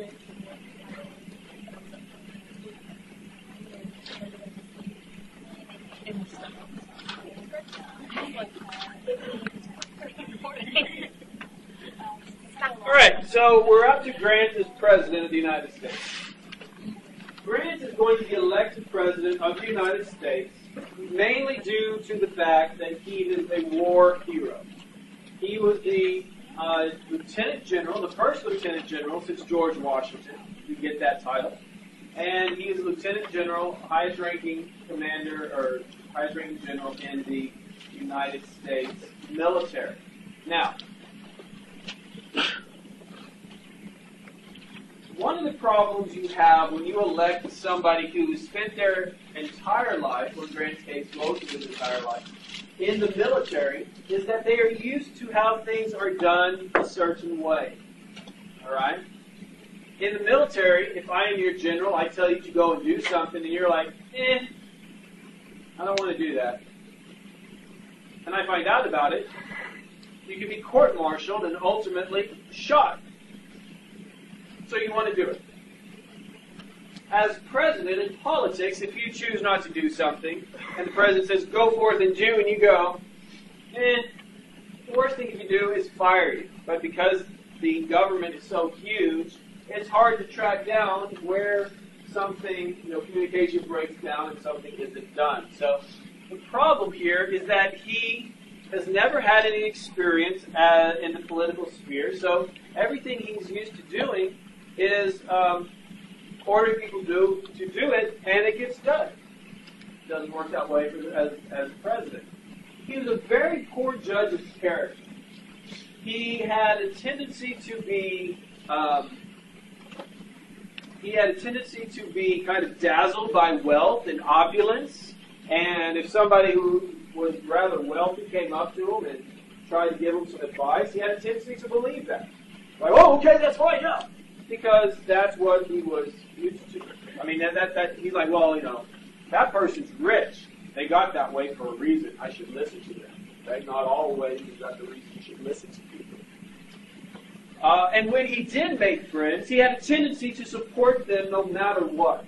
All right, so we're up to Grant as President of the United States. Grant is going to be elected President of the United States mainly due to the fact that he is a war hero. He was the Lieutenant General, the first Lieutenant General since George Washington to get that title. And he is Lieutenant General, highest ranking commander, or highest ranking general in the United States military. Now, one of the problems you have when you elect somebody who has spent their entire life, or in Grant's case, most of his entire life, in the military, is that they are used to how things are done a certain way. All right? In the military, if I am your general, I tell you to go and do something, and you're like, I don't want to do that. And I find out about it, you can be court-martialed and ultimately shot. So you want to do it. As president in politics, if you choose not to do something, and the president says, go forth and do, and you go, the worst thing you can do is fire you. But because the government is so huge, it's hard to track down where something, communication breaks down and something isn't done. So the problem here is that he has never had any experience in the political sphere, so everything he's used to doing is ordering people to do it, and it gets done. It doesn't work that way as president. He was a very poor judge of character. He had a tendency to be kind of dazzled by wealth and opulence, and if somebody who was rather wealthy came up to him and tried to give him some advice, he had a tendency to believe that. Like, oh, okay, that's fine, yeah. Because that's what he was used to. I mean, that he's like, well, that person's rich. They got that way for a reason. I should listen to them. Okay? Not always is that the reason you should listen to people. And when he did make friends, he had a tendency to support them no matter what.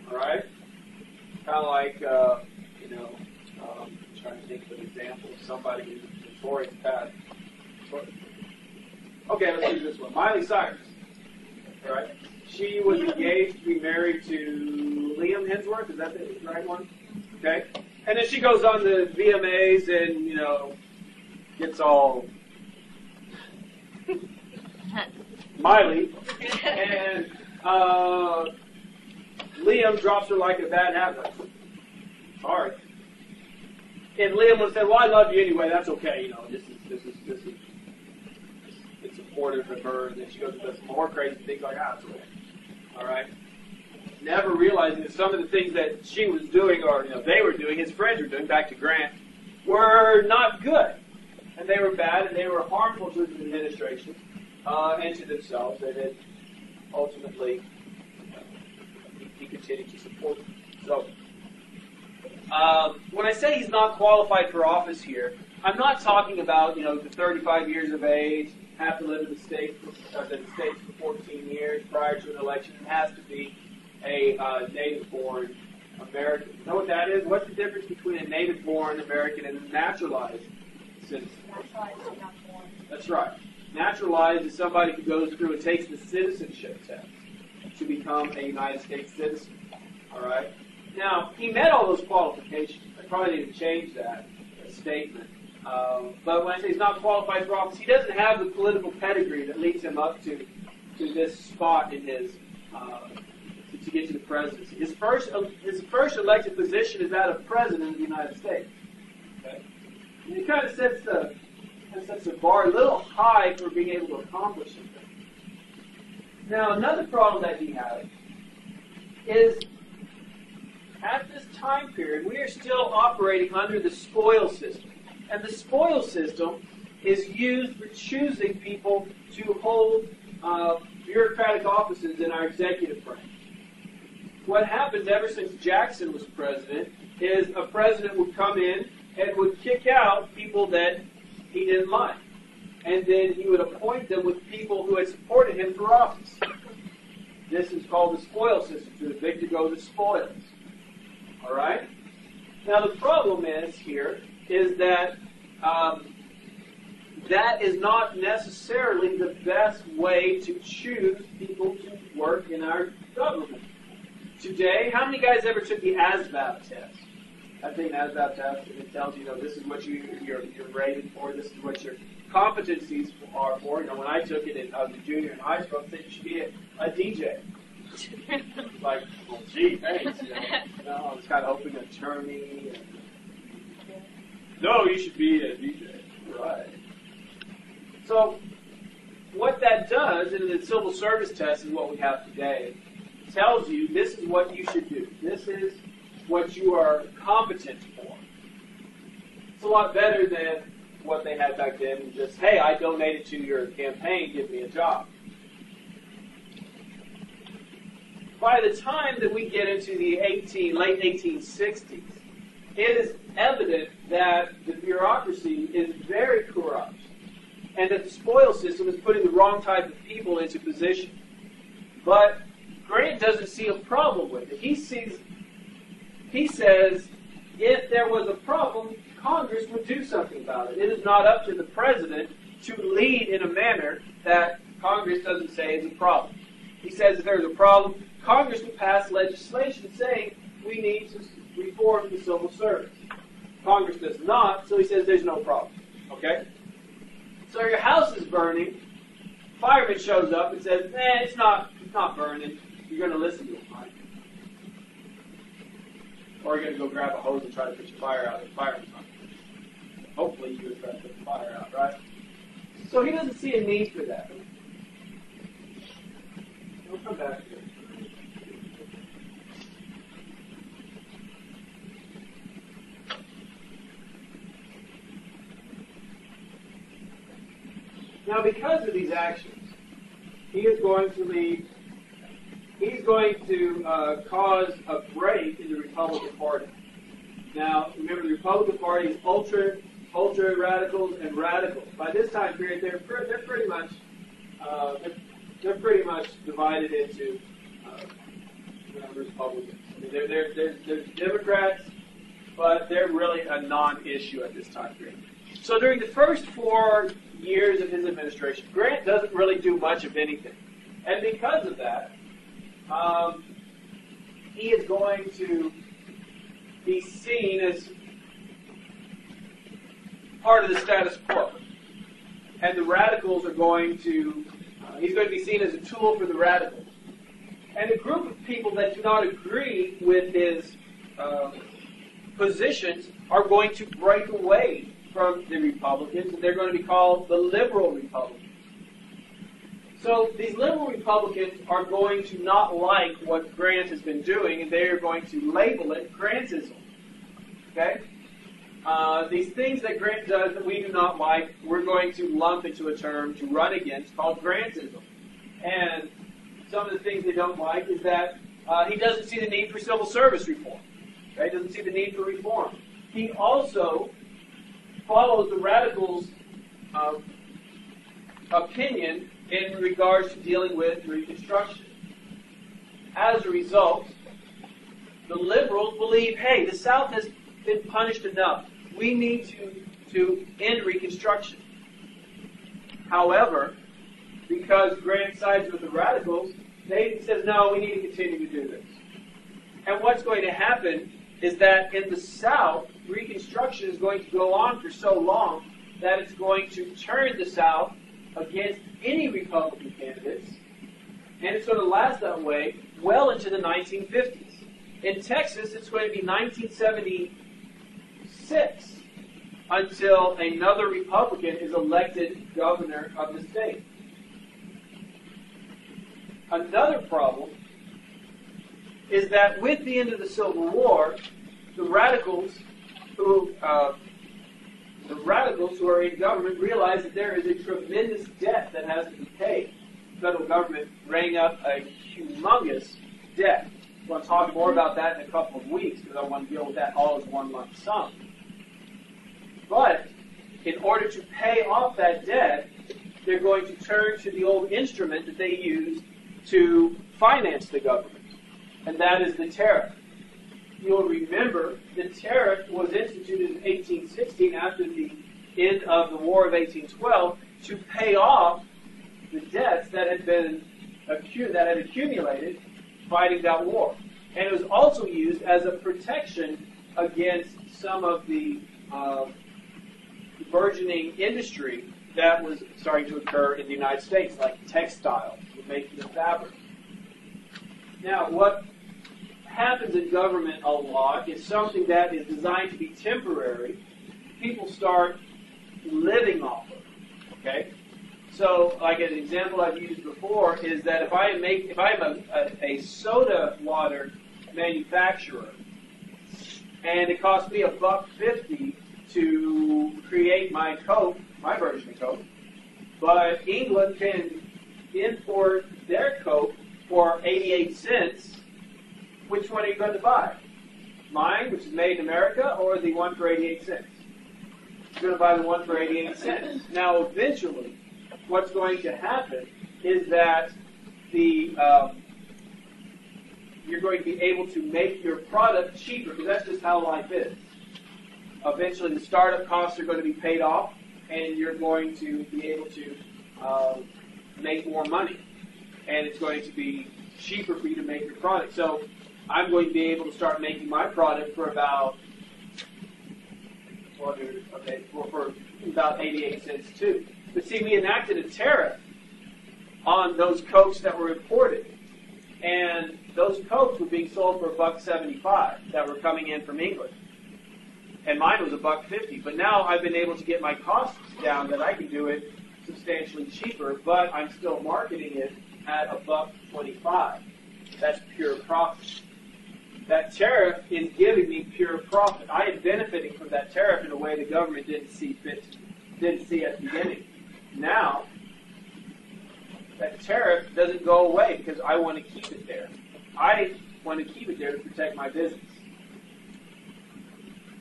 All right? Kind of like, trying to think of an example of somebody who's notorious past. Okay, let's do this one. Miley Cyrus. All right? She was engaged to be married to Liam Hemsworth. Is that the right one? Okay. And then she goes on the VMAs and, gets all Miley. And Liam drops her like a bad habit. Sorry. And Liam would say, well, I love you anyway. That's okay. This is it's supportive of her. And then she goes and does more crazy things like, it's okay. All right. Never realizing that some of the things that she was doing, or they were doing, his friends were doing, back to Grant, were not good, and they were bad, and they were harmful to his administration and to themselves. And then ultimately, he continued to support them. So, when I say he's not qualified for office here, I'm not talking about the 35 years of age, have to live in the States for 14 years prior to an election, and has to be a native-born American. You know what that is? What's the difference between a native-born American and a naturalized citizen? Naturalized is not born. That's right. Naturalized is somebody who goes through and takes the citizenship test to become a United States citizen. All right? Now, he met all those qualifications. I probably didn't change that statement. But when I say he's not qualified for office, he doesn't have the political pedigree that leads him up to this spot in his to get to the presidency. His first elected position is that of President of the United States. Okay? And he kind of sets the bar a little high for being able to accomplish something. Now, another problem that he has is at this time period, we are still operating under the spoil system. And the spoil system is used for choosing people to hold bureaucratic offices in our executive branch. What happens ever since Jackson was president is a president would come in and would kick out people that he didn't like. And then he would appoint them with people who had supported him for office. This is called the spoil system. To the victor go the spoils. All right? Now the problem is that that is not necessarily the best way to choose people to work in our government. Today, how many guys ever took the ASVAB test? I think ASVAB test, and it tells you, this is what you're rated for, this is what your competencies are for. When I took it, I was a junior in high school, I said you should be a DJ. Like, well, gee, thanks. I was kind of hoping an attorney. No, you should be a DJ. Right. So, what that does, and the civil service test is what we have today, tells you this is what you should do. This is what you are competent for. It's a lot better than what they had back then, and just, hey, I donated to your campaign, give me a job. By the time that we get into the late 1860s, it is evident that the bureaucracy is very corrupt and that the spoil system is putting the wrong type of people into position. But Grant doesn't see a problem with it. He says, if there was a problem, Congress would do something about it. It is not up to the president to lead in a manner that Congress doesn't say is a problem. He says if there's a problem, Congress would pass legislation saying we need to reform the civil service. Congress does not, so he says there's no problem. Okay? So your house is burning. Fireman shows up and says, it's not burning. You're going to listen to him, right? Or you're going to go grab a hose and try to put your fire out. The fireman's not. Hopefully you're going to try to put the fire out, right? So he doesn't see a need for that. We'll come back to it. Now, because of these actions, he's going to cause a break in the Republican Party. Now, remember, the Republican Party is ultra radicals and radicals. By this time period, they're pretty much divided into Republicans. I mean, there's Democrats, but they're really a non-issue at this time period. So during the first 4 years of his administration, Grant doesn't really do much of anything. And because of that, he is going to be seen as part of the status quo. And the radicals are going to, he's going to be seen as a tool for the radicals. And a group of people that do not agree with his positions are going to break away from the Republicans, and they're going to be called the liberal Republicans. So these liberal Republicans are going to not like what Grant has been doing, and they are going to label it Grantism. Okay? These things that Grant does that we do not like, we're going to lump into a term to run against called Grantism. And some of the things they don't like is that he doesn't see the need for civil service reform. Okay? He doesn't see the need for reform. He also follows the radicals' opinion in regards to dealing with Reconstruction. As a result, the liberals believe, hey, the South has been punished enough. We need to end Reconstruction. However, because Grant sides with the radicals, they says, no, we need to continue to do this. And what's going to happen is that in the South, Reconstruction is going to go on for so long that it's going to turn the South against any Republican candidates, and it's going to last that way well into the 1950s. In Texas, it's going to be 1976 until another Republican is elected governor of the state. Another problem is that with the end of the Civil War, the radicals who are in government realize that there is a tremendous debt that has to be paid. The federal government rang up a humongous debt. I'm going to talk more about that in a couple of weeks because I want to deal with that all as one lump sum. But in order to pay off that debt, they're going to turn to the old instrument that they used to finance the government, and that is the tariff. You'll remember the tariff was instituted in 1816 after the end of the War of 1812 to pay off the debts that had accumulated fighting that war. And it was also used as a protection against some of the burgeoning industry that was starting to occur in the United States, like textiles, the making of fabric. Now, what happens in government a lot is something that is designed to be temporary. People start living off of, okay? So, like an example I've used before is that if I'm a soda water manufacturer, and it costs me $1.50 to create my Coke, my version of Coke, but England can import their Coke for 88 cents, which one are you going to buy? Mine, which is made in America, or the one for 88 cents? You're going to buy the one for 88 cents. Now, eventually, what's going to happen is that you're going to be able to make your product cheaper, because that's just how life is. Eventually, the startup costs are going to be paid off, and you're going to be able to make more money. And it's going to be cheaper for you to make your product. So I'm going to be able to start making my product for about for about 88 cents too. But see, we enacted a tariff on those Cokes that were imported, and those Cokes were being sold for $1.75 that were coming in from England, and mine was $1.50. But now I've been able to get my costs down that I can do it substantially cheaper, but I'm still marketing it at $1.25. That's pure profit. That tariff is giving me pure profit. I am benefiting from that tariff in a way the government didn't see at the beginning. Now, that tariff doesn't go away because I want to keep it there. I want to keep it there to protect my business.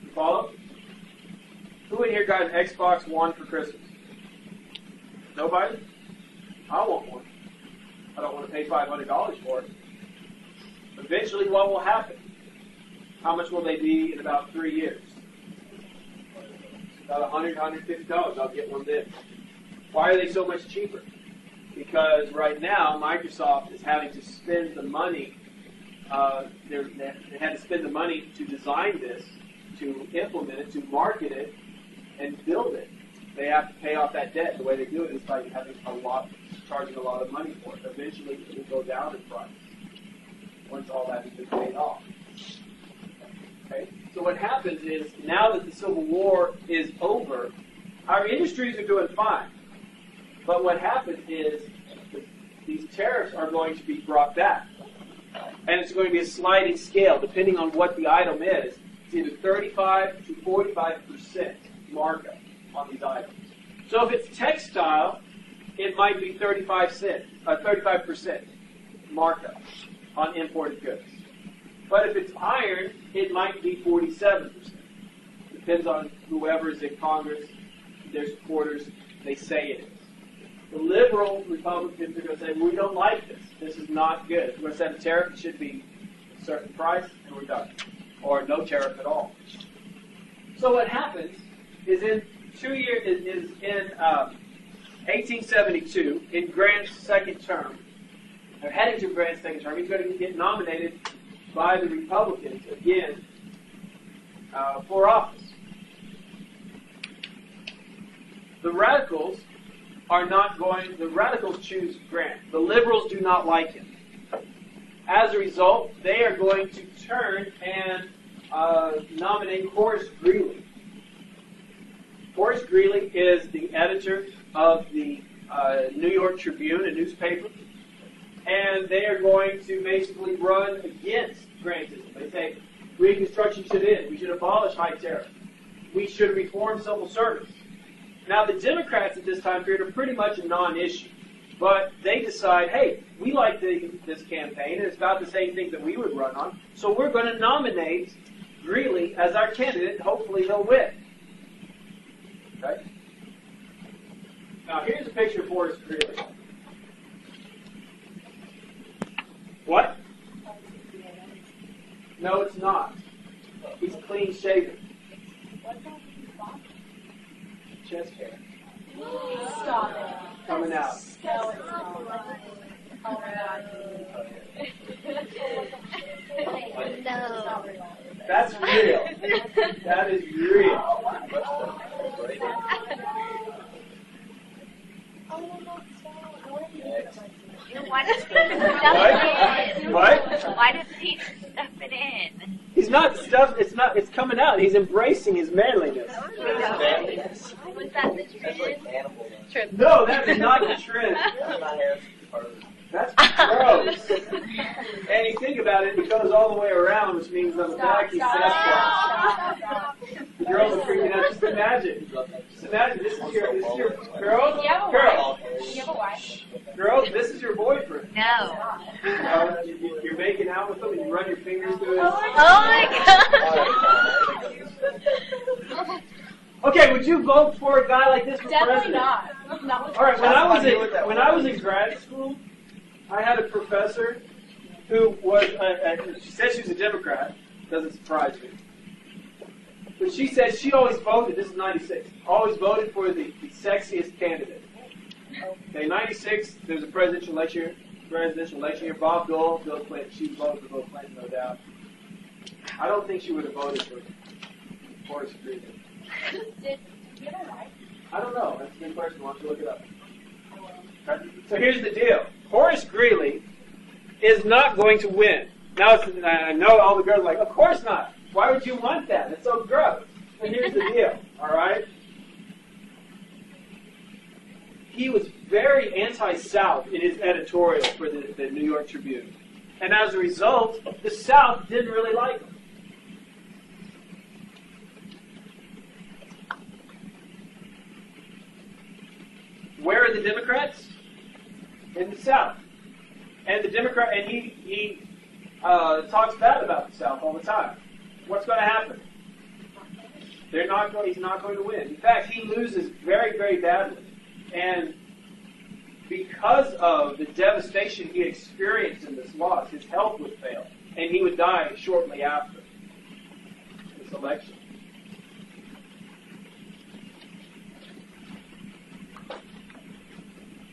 You follow? Who in here got an Xbox One for Christmas? Nobody? I want one. I don't want to pay $500 for it. Eventually, what will happen? How much will they be in about 3 years? About $100, $150. I'll get one then. Why are they so much cheaper? Because right now, Microsoft is having to spend the money. They had to spend the money to design this, to implement it, to market it, and build it. They have to pay off that debt. The way they do it is by charging a lot of money for it. Eventually, it will go down in price once all that has been paid off. Okay? So what happens is, now that the Civil War is over, our industries are doing fine. But what happens is, these tariffs are going to be brought back. And it's going to be a sliding scale, depending on what the item is. It's either 35 to 45% markup on these items. So if it's textile, it might be 35% markup on imported goods. But if it's iron, it might be 47%. Depends on whoever is in Congress, their supporters, they say it is. The liberal Republicans are going to say, well, we don't like this. This is not good. We're going to set a tariff. It should be a certain price, and we're done. Or no tariff at all. So what happens is in 1872, in Grant's second term, or heading to Grant's second term, he's going to get nominated by the Republicans again for office. The radicals choose Grant. The liberals do not like him. As a result, they are going to turn and nominate Horace Greeley. Horace Greeley is the editor of the New York Tribune, a newspaper, and they are going to basically run against Grantism. They say, Reconstruction should end. We should abolish high tariff. We should reform civil service. Now, the Democrats at this time period are pretty much a non-issue, but they decide, hey, we like this campaign, and it's about the same thing that we would run on, so we're going to nominate Greeley as our candidate, and hopefully he'll win. Okay? Now, here's a picture of Horace Greeley. No, it's not. He's clean shaven. Chest hair. Stop it. Coming out. No, it's not. Oh my God. No. That's real. That is real. Why does he stuff it in? What? Why does he stuff it in? He's not stuff. It's not. It's coming out. He's embracing his manliness. Was that the trend? No, that is not the trend. That's gross. And you think about it, it goes all the way around, which means on the back he's Sasquatch. The girls are freaking out. Just imagine. Just imagine. This is your girls. Girls, this is your boyfriend. No. You're making out with him, and you run your fingers through his. Oh my God. Okay, would you vote for a guy like this for Definitely president? not. All right. When I was in grad school, I had a professor who was. She said she was a Democrat. Doesn't surprise me. But she said she always voted. This is '96. Always voted for the sexiest candidate. Okay, '96. There was a presidential election year. Bob Dole, Bill Clinton. She voted for Bill Clinton, no doubt. I don't think she would have voted for Horace Greeley. Did you ever like? I don't know. That's a good question. Why don't you look it up? So here's the deal. Horace Greeley is not going to win. Now, I know all the girls are like, of course not. Why would you want that? It's so gross. And here's the deal, all right? He was very anti-South in his editorial for the New York Tribune. And as a result, the South didn't really like him. Where are the Democrats? In the South. And the Democrat, and he talks bad about the South all the time. What's going to happen? He's not going to win. In fact, he loses very, very badly. And because of the devastation he experienced in this loss, his health would fail. And he would die shortly after this election.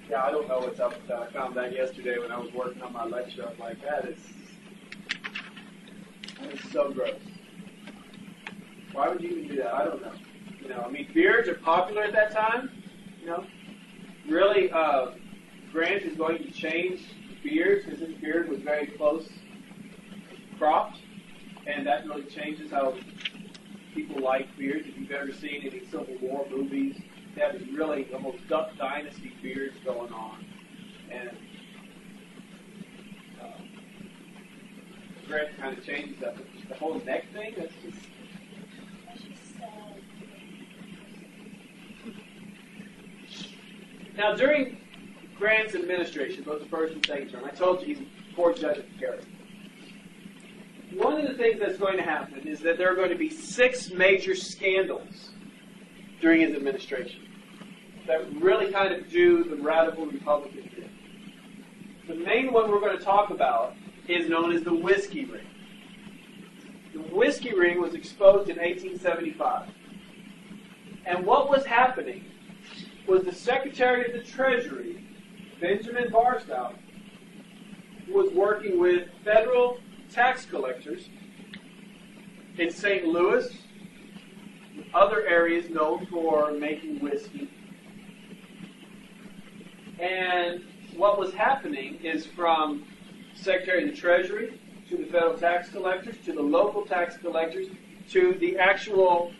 Yeah, I don't know what's up with that. I found that yesterday when I was working on my lecture. I was like, that is so gross. Why would you even do that? I don't know. I mean, beards are popular at that time. Really, Grant is going to change beards because his beard was very close cropped, and that really changes how people like beards. If you've ever seen any Civil War movies, they have these really almost Duck Dynasty beards going on, and Grant kind of changes that. But the whole neck thing, that's just. Now, during Grant's administration, both the first and second term, I told you he's a poor judge of character. One of the things that's going to happen is that there are going to be 6 major scandals during his administration that really kind of do the radical Republican thing. The main one we're going to talk about is known as the whiskey ring. The whiskey ring was exposed in 1875. And what was happening was the Secretary of the Treasury, Benjamin Barstow, was working with federal tax collectors in St. Louis, other areas known for making whiskey. And what was happening is from Secretary of the Treasury to the federal tax collectors to the local tax collectors to the actual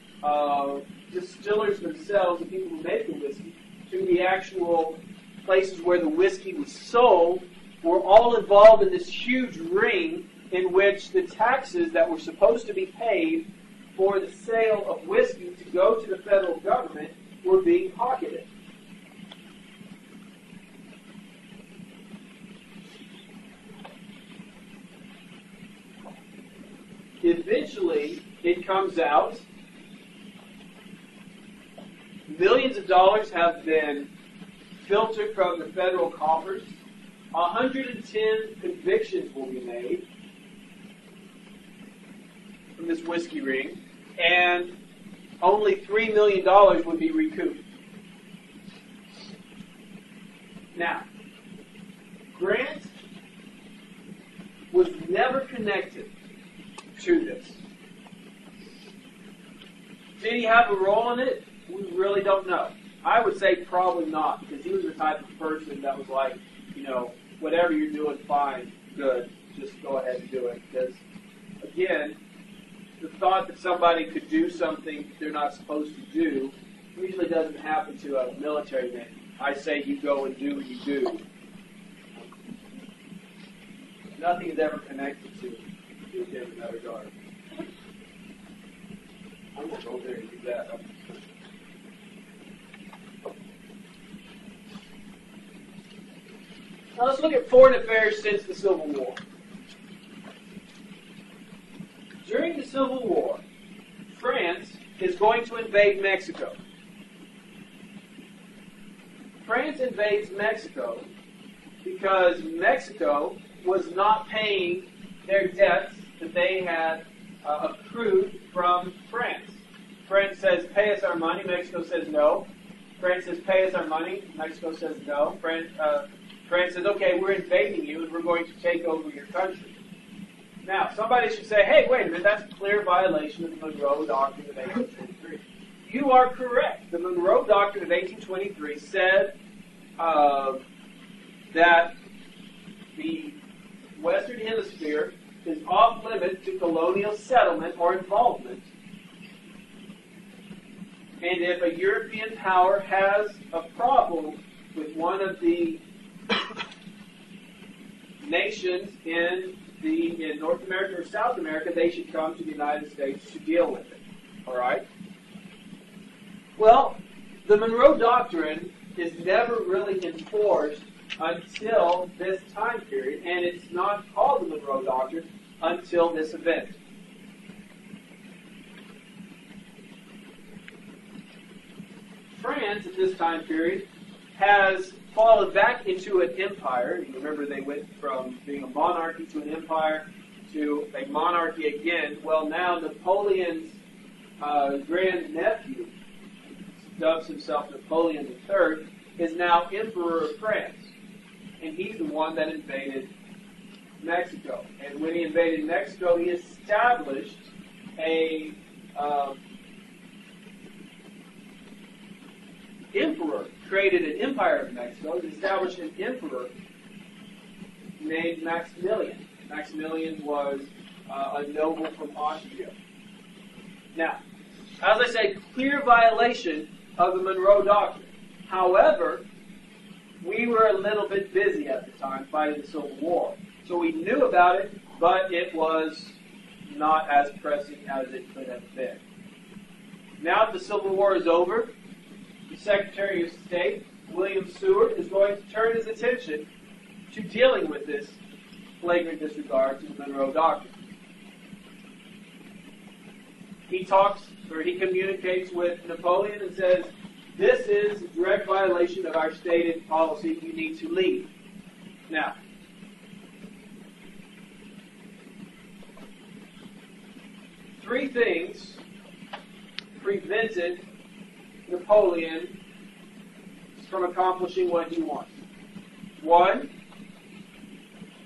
distillers themselves, the people who make the whiskey, to the actual places where the whiskey was sold, were all involved in this huge ring in which the taxes that were supposed to be paid for the sale of whiskey to go to the federal government were being pocketed. Eventually, it comes out. Millions of dollars have been filtered from the federal coffers. 110 convictions will be made. from this whiskey ring, and only $3 million would be recouped. Now, Grant was never connected to this. Did he have a role in it? We really don't know. I would say probably not, because he was the type of person that was like, whatever you're doing, fine, good, just go ahead and do it. Because, again, the thought that somebody could do something they're not supposed to do usually doesn't happen to a military man. I say you go and do what you do. Nothing is ever connected to him in that regard. I'm going to go there and do that. Now let's look at foreign affairs since the Civil War. During the Civil War, France is going to invade Mexico. France invades Mexico because Mexico was not paying their debts that they had accrued from France. France says, pay us our money. Mexico says no. France says, pay us our money. Mexico says no. France says, okay, we're invading you and we're going to take over your country. Now, somebody should say, hey, wait a minute, that's a clear violation of the Monroe Doctrine of 1823. You are correct. The Monroe Doctrine of 1823 said that the Western Hemisphere is off limits to colonial settlement or involvement. And if a European power has a problem with one of the nations in North America or South America, they should come to the United States to deal with it. All right? Well, the Monroe Doctrine is never really enforced until this time period, and it's not called the Monroe Doctrine until this event. France, at this time period, has fallen back into an empire. You remember they went from being a monarchy to an empire to a monarchy again. Well, now Napoleon's grandnephew, dubs himself Napoleon III, is now Emperor of France. And he's the one that invaded Mexico. And when he invaded Mexico, he established a emperor, created an empire of Mexico. He established an emperor named Maximilian. Maximilian was a noble from Austria. Now, as I say, clear violation of the Monroe Doctrine. However, we were a little bit busy at the time fighting the Civil War. So we knew about it, but it was not as pressing as it could have been. Now that the Civil War is over, the Secretary of State, William Seward, is going to turn his attention to dealing with this flagrant disregard to the Monroe Doctrine. He communicates with Napoleon and says, this is a direct violation of our stated policy. You need to leave. Now, three things prevented Napoleon from accomplishing what he wanted. One,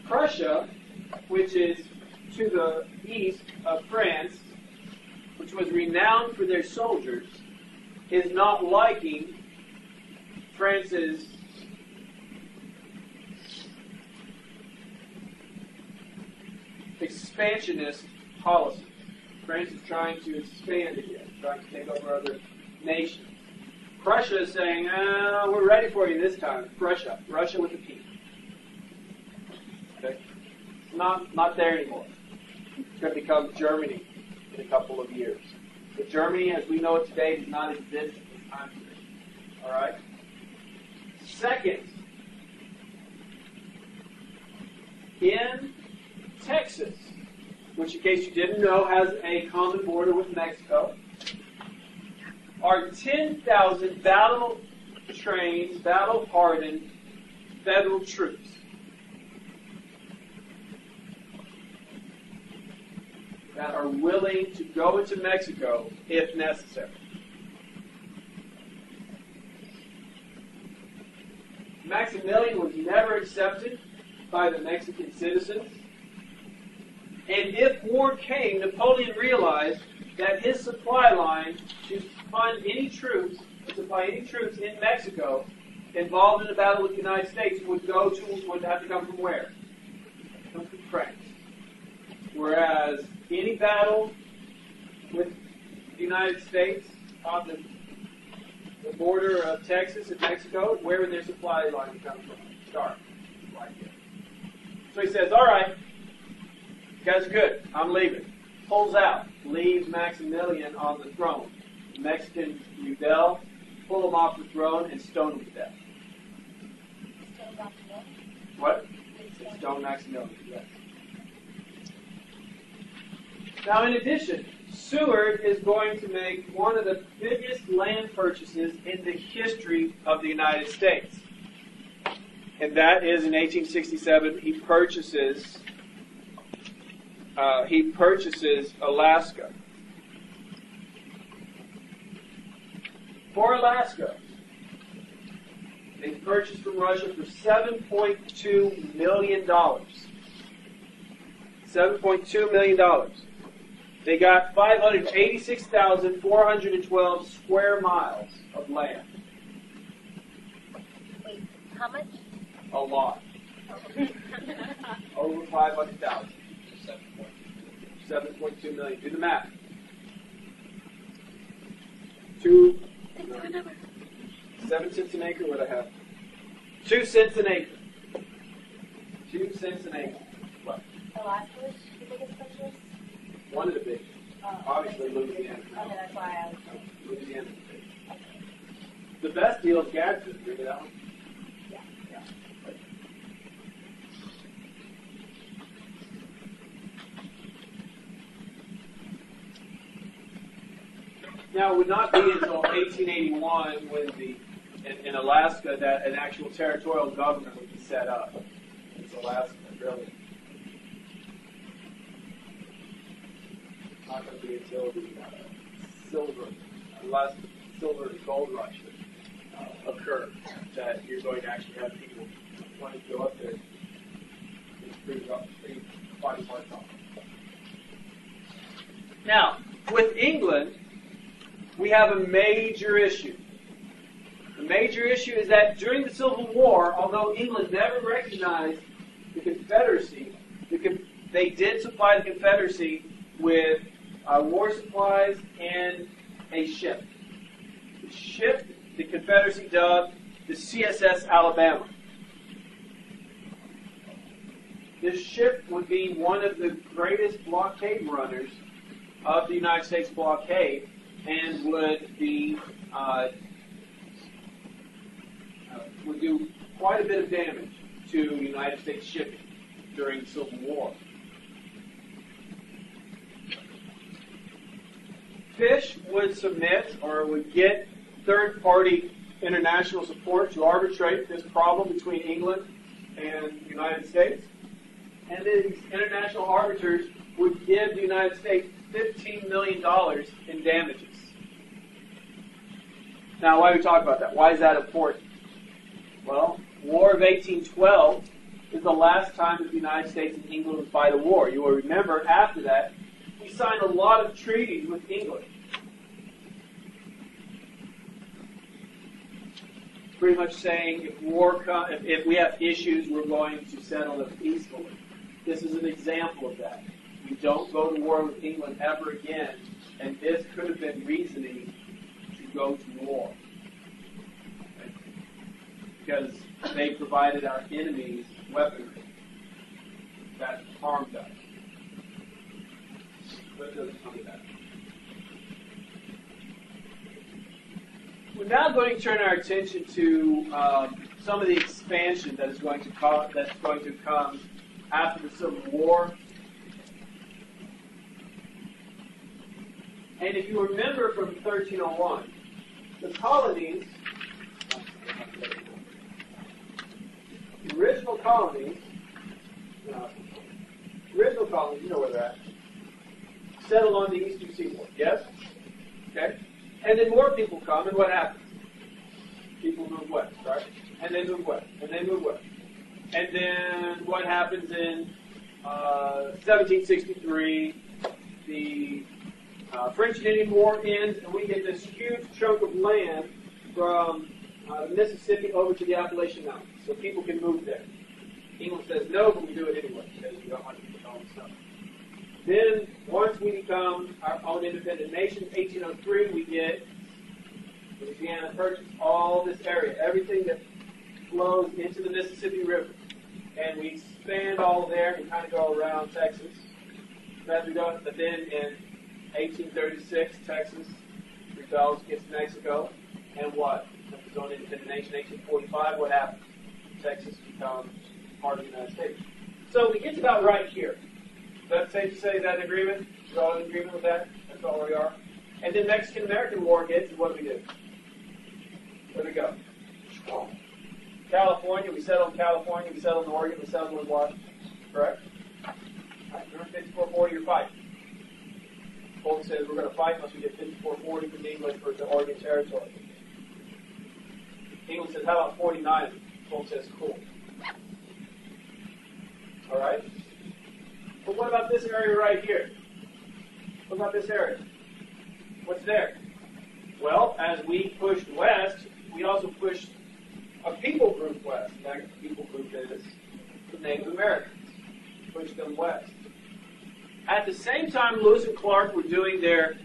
Prussia, which is to the east of France, which was renowned for their soldiers, is not liking France's expansionist policy. France is trying to expand again, trying to take over other nations. Prussia is saying, we're ready for you this time. Russia with a P. Okay? Not there anymore. It's going to become Germany in a couple of years. But Germany, as we know it today, does not exist at this time period. All right? Second, in Texas, which in case you didn't know has a common border with Mexico, are 10,000 battle-trained, battle-hardened federal troops. that are willing to go into Mexico if necessary. Maximilian was never accepted by the Mexican citizens. And if war came, Napoleon realized that his supply line to fund any troops, to supply any troops in Mexico involved in a battle with the United States would have to come from where? Come from France. Whereas any battle with the United States on the border of Texas and Mexico, where would their supply line come from? Start right here. So he says, all right, you guys are good. I'm leaving. Pulls out. Leaves Maximilian on the throne. The Mexicans rebel, pull him off the throne, and stone him to death. What? Stone Maximilian, yes. Now, in addition, Seward is going to make one of the biggest land purchases in the history of the United States. And that is in 1867, he purchases Alaska. For Alaska, they purchased from Russia for $7.2 million. $7.2 million. They got 586,412 square miles of land. Wait, how much? A lot. Over 500,000. 7.2 million. Do the math. 7 cents an acre, what I have? 2 cents an acre. 2 cents an acre. What? Alaska was the biggest purchase? One of the biggest. Obviously, Louisiana. Okay, that's why I was. Louisiana is the biggest. The best deal is Gadsden. Remember that one? Yeah. Now, it would not be until 1881 when in Alaska that an actual territorial government would be set up. It's Alaska, really. It's not going to be until the silver and gold rush occur that you're going to actually have people wanting to go up there. It's pretty quite hard talk. Now, with England, we have a major issue. The major issue is that during the Civil War, although England never recognized the Confederacy, they did supply the Confederacy with war supplies and a ship. The ship the Confederacy dubbed the CSS Alabama. This ship would be one of the greatest blockade runners of the United States blockade, and would do quite a bit of damage to United States shipping during the Civil War. Fish would submit or would get third-party international support to arbitrate this problem between England and the United States. And these international arbiters would give the United States $15 million in damages. Now, why do we talk about that? Why is that important? Well, War of 1812 is the last time that the United States and England would fight a war. You will remember, after that, we signed a lot of treaties with England. Pretty much saying if we have issues, we're going to settle them peacefully. This is an example of that. We don't go to war with England ever again, and this could have been reasoning to go to war. Okay? Because they provided our enemies weaponry that harmed us. But it doesn't come to that. We're now going to turn our attention to some of the expansion that is going to come after the Civil War. And if you remember from 1301, the colonies, you know where they're at. settle on the eastern seaboard. Yes? Okay? And then more people come, and what happens? People move west, right? And they move west, and they move west. And then what happens in 1763, the French and Indian War ends, and we get this huge chunk of land from the Mississippi over to the Appalachian Mountains, so people can move there. England says no, but we do it anyway, because we don't want to keep all this stuff. Then, once we become our own independent nation, 1803, we get Louisiana purchase all this area, everything that flows into the Mississippi River. And we expand all there and kind of go around Texas. But then in 1836, Texas rebels against Mexico. And what? Its own independent nation. 1845, what happens? Texas becomes part of the United States. So we get to about right here. Is that safe to say that agreement? Is all in agreement with that? That's all we are. And then Mexican-American War hits, and what do we do? Where do we go? California, we settled in California, we settled in Oregon, we settled in Washington. Correct? Right, remember 5440, you're fighting. Polk says we're going to fight unless we get 5440 from England for the Oregon Territory. England says, how about 49? Polk says, cool. All right? But what about this area right here? What about this area? What's there? Well, as we pushed west, we also pushed a people group west. That people group is the Native Americans. Pushed them west. At the same time, Lewis and Clark were doing their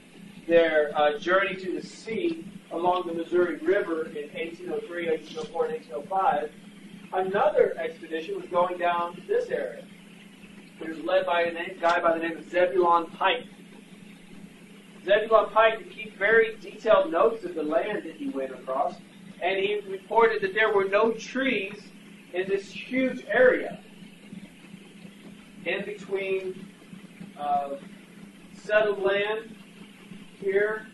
journey to the sea along the Missouri River in 1803, 1804, and 1805. Another expedition was going down this area. It was led by a guy by the name of Zebulon Pike. Zebulon Pike would keep very detailed notes of the land that he went across, and he reported that there were no trees in this huge area in between settled land here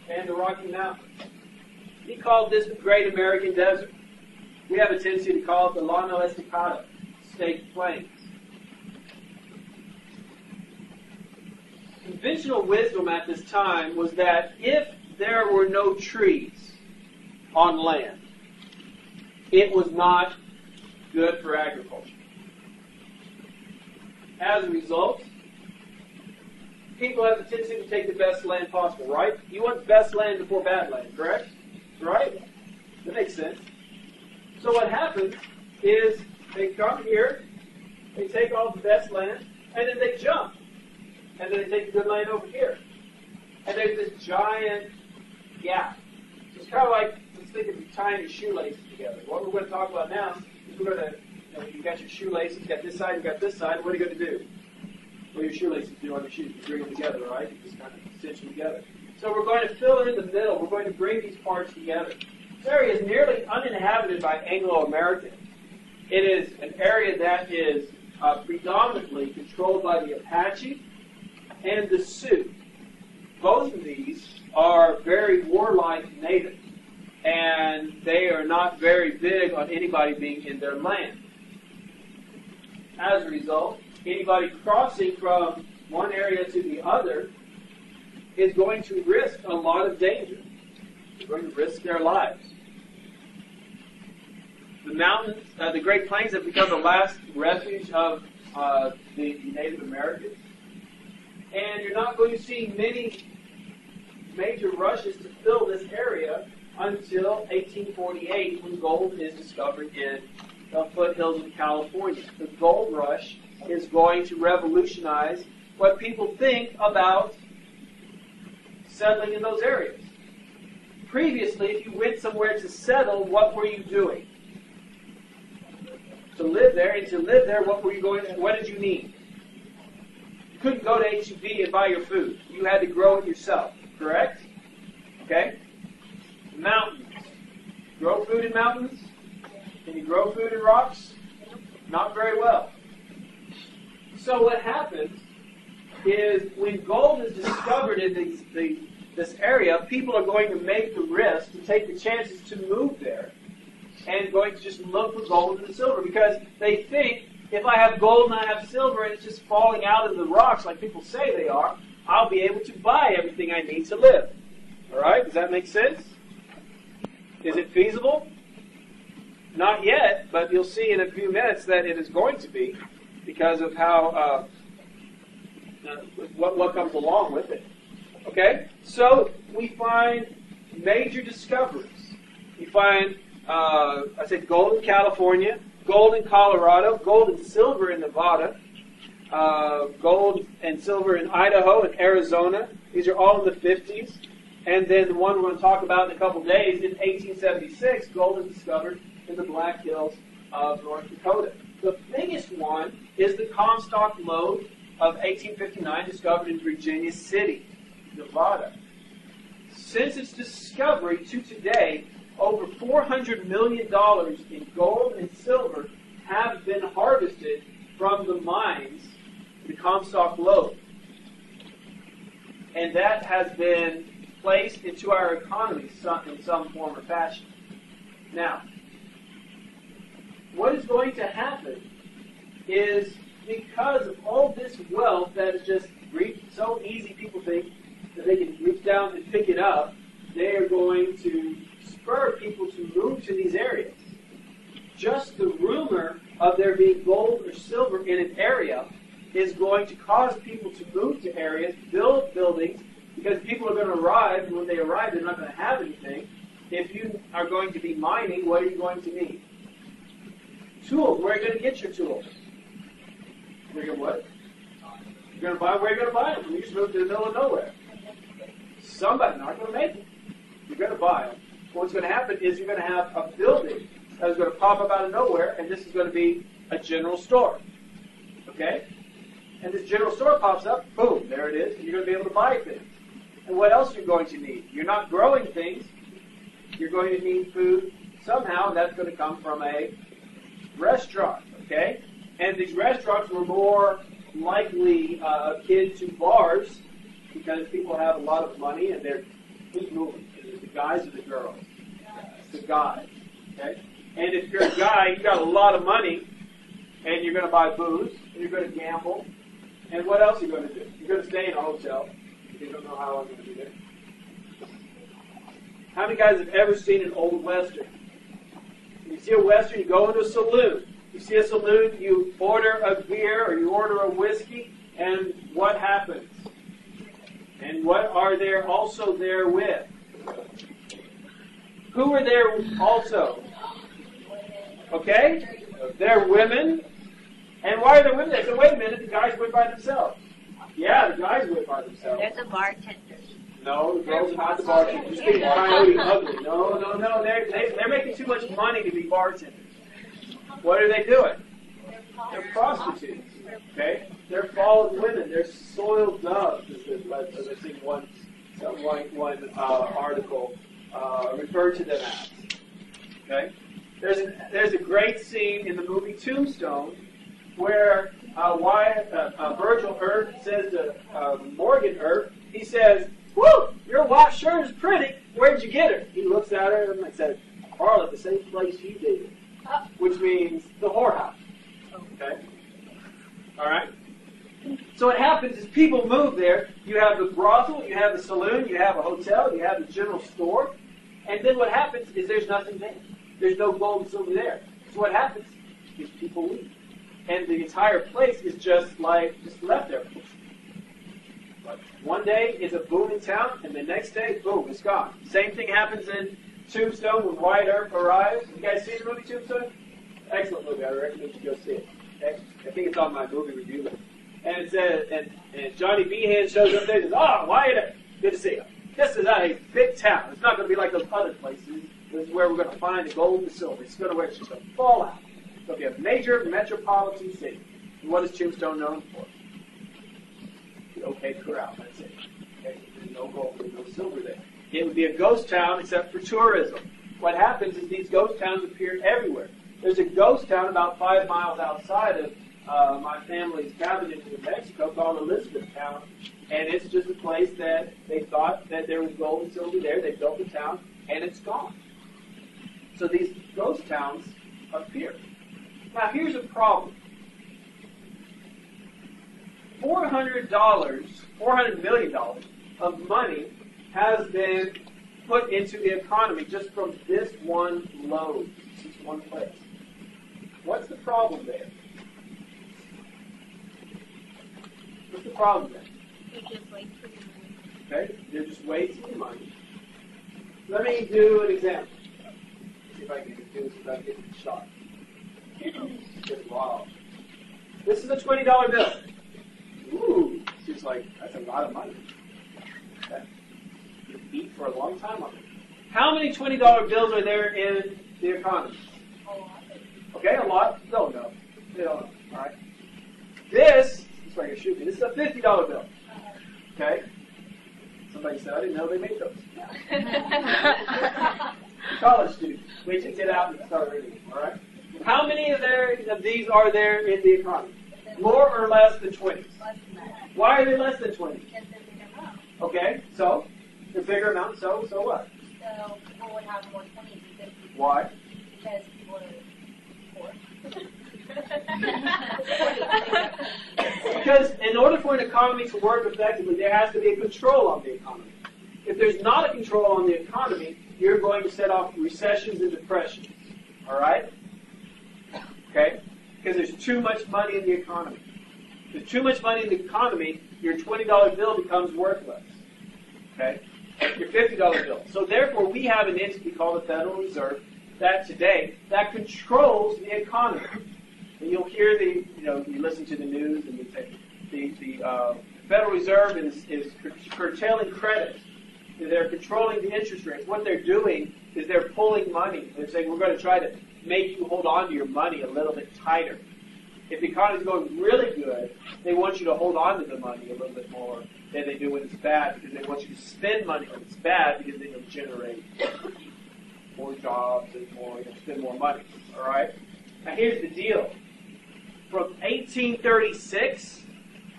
and the Rocky Mountains. He called this the Great American Desert. We have a tendency to call it the Llano Estacado, Staked Plains. Conventional wisdom at this time was that if there were no trees on land, it was not good for agriculture. As a result, people have the tendency to take the best land possible, right? You want the best land before bad land, correct? Right? That makes sense. So what happens is they come here, they take all the best land, and then they jump. And then they take the good land over here. And there's this giant gap. So it's kind of like, let's think of tying your shoelaces together. What we're going to talk about now is we're going to, you've got your shoelaces, you've got this side, you've got this side. What are you going to do? What do your shoelaces do on your shoes? You bring them together, right? You just kind of cinch them together. So we're going to fill in the middle. We're going to bring these parts together. This area is nearly uninhabited by Anglo-Americans. It is an area that is predominantly controlled by the Apache and the Sioux. Both of these are very warlike natives, and they are not very big on anybody being in their land. As a result, anybody crossing from one area to the other is going to risk a lot of danger. They're going to risk their lives. The mountains, the Great Plains have become the last refuge of the Native Americans. And you're not going to see many major rushes to fill this area until 1848, when gold is discovered in the foothills of California. The gold rush is going to revolutionize what people think about settling in those areas. Previously, if you went somewhere to settle, what were you doing? To live there, and to live there, what did you need? You couldn't go to H-E-B and buy your food. You had to grow it yourself, correct? Okay? Mountains. Grow food in mountains? Can you grow food in rocks? Not very well. So what happens is when gold is discovered in this area, people are going to make the risk to take the chances to move there and going to just look for gold and silver, because they think, if I have gold and I have silver and it's just falling out of the rocks like people say they are, I'll be able to buy everything I need to live. All right? Does that make sense? Is it feasible? Not yet, but you'll see in a few minutes that it is going to be because of how what comes along with it. Okay? So we find major discoveries. We find, I said gold in California, gold in Colorado, gold and silver in Nevada, gold and silver in Idaho and Arizona. These are all in the 50s. And then the one we're going to talk about in a couple days, in 1876, gold is discovered in the Black Hills of North Dakota. The biggest one is the Comstock lode of 1859, discovered in Virginia City, Nevada. Since its discovery to today, over $400 million in gold and silver have been harvested from the mines, the Comstock lode. And that has been placed into our economy in some form or fashion. Now, what is going to happen is because of all this wealth that is just so easy, people think that they can reach down and pick it up, they are going to spur people to move to these areas. Just the rumor of there being gold or silver in an area is going to cause people to move to areas, build buildings, because people are going to arrive, and when they arrive, they're not going to have anything. If you are going to be mining, what are you going to need? Tools. Where are you going to get your tools? Where are you going to what? You're going to buy. Where are you going to buy them? You just moved to the middle of nowhere. Somebody's not going to make it. You're going to buy them. What's going to happen is you're going to have a building that is going to pop up out of nowhere, and this is going to be a general store. Okay? And this general store pops up, boom, there it is, and you're going to be able to buy things. And what else are you going to need? You're not growing things. You're going to need food somehow, and that's going to come from a restaurant, okay? And these restaurants were more likely akin to bars because people have a lot of money and they're, who's moving? Is it the guys or the girls? It's the guys, okay? And if you're a guy, you got a lot of money, and you're going to buy booze, and you're going to gamble, and what else are you going to do? You're going to stay in a hotel. You don't know how long you're going to be there. How many guys have ever seen an old Western? When you see a Western, you go into a saloon. You see a saloon, you order a beer or you order a whiskey, and what happens? And what are there also there with? Who are there also? Okay? They're women. And why are there women there? So wait a minute, the guys went by themselves. Yeah, the guys went by themselves. There's a bartender. No, the girls are not the bartenders. You're speaking coyote ugly. No. They're making too much money to be bartenders. What are they doing? They're prostitutes. Okay? They're fallen women. They're soiled doves, as I see one article referred to them as. Okay? There's a great scene in the movie Tombstone where Virgil Earp says to Morgan Earp, he says, "Woo, your white shirt is pretty. Where'd you get her?" He looks at her and says, "Harlot, the same place you did," which means the whorehouse. Okay? All right? So what happens is people move there. You have the brothel, you have the saloon, you have a hotel, you have the general store, and then what happens is there's nothing there. There's no gold and silver there. So what happens is people leave. And the entire place is just left there. One day it's a booming town, and the next day, boom, it's gone. Same thing happens in Tombstone when Wyatt Earp arrives. You guys see the movie Tombstone? Excellent movie. I recommend you go see it. Okay? I think it's on my movie review list. And it says, and Johnny Behan shows up there and says, "Oh, Wyatt Earp, good to see you. This is a big town. It's not going to be like those other places. This is where we're going to find the gold and the silver. It's going to where it's just going to fall out. It'll be a major metropolitan city." And what is Tombstone known for? The OK Corral. That's it. Okay? There's no gold, there's no silver there. It would be a ghost town except for tourism. What happens is these ghost towns appear everywhere. There's a ghost town about 5 miles outside of my family's cabin in New Mexico called Elizabethtown, and it's just a place that they thought that there was gold and silver there. They built the town, and it's gone. So these ghost towns appear. Now here's a problem. $400 million of money has been put into the economy just from this one load, this one place. What's the problem there? What's the problem there? Okay, they're just wasting money. Let me do an example. See if I can do this without getting shot. Wow. This is a $20 bill. Ooh, seems like that's a lot of money. Okay. You eat for a long time on it. How many $20 bills are there in the economy? Okay, a lot. They don't know. They don't know. All right. This is why you're shooting. This is a $50 bill. Okay. Somebody said I didn't know they made those. College students, wait till you get out and start reading. All right. How many of these are there in the economy? More or less than 20? Why are they less than 20? Okay, so the bigger amount. So what? So people would have more 20s and 50s. Why? Because people are poor. Because in order for an economy to work effectively, there has to be a control on the economy. If there's not a control on the economy, you're going to set off recessions and depressions. All right? Okay? Because there's too much money in the economy. If there's too much money in the economy, your $20 bill becomes worthless. Okay? Your $50 bill. So therefore, we have an entity called the Federal Reserve that controls the economy. And you'll hear you listen to the news and you say the Federal Reserve is curtailing credit. They're controlling the interest rates. What they're doing is they're pulling money. They're saying we're going to try to make you hold on to your money a little bit tighter. If the economy is going really good, they want you to hold on to the money a little bit more than they do when it's bad, because they want you to spend money when it's bad, because then you'll generate more jobs and spend more money. All right? Now here's the deal. From 1836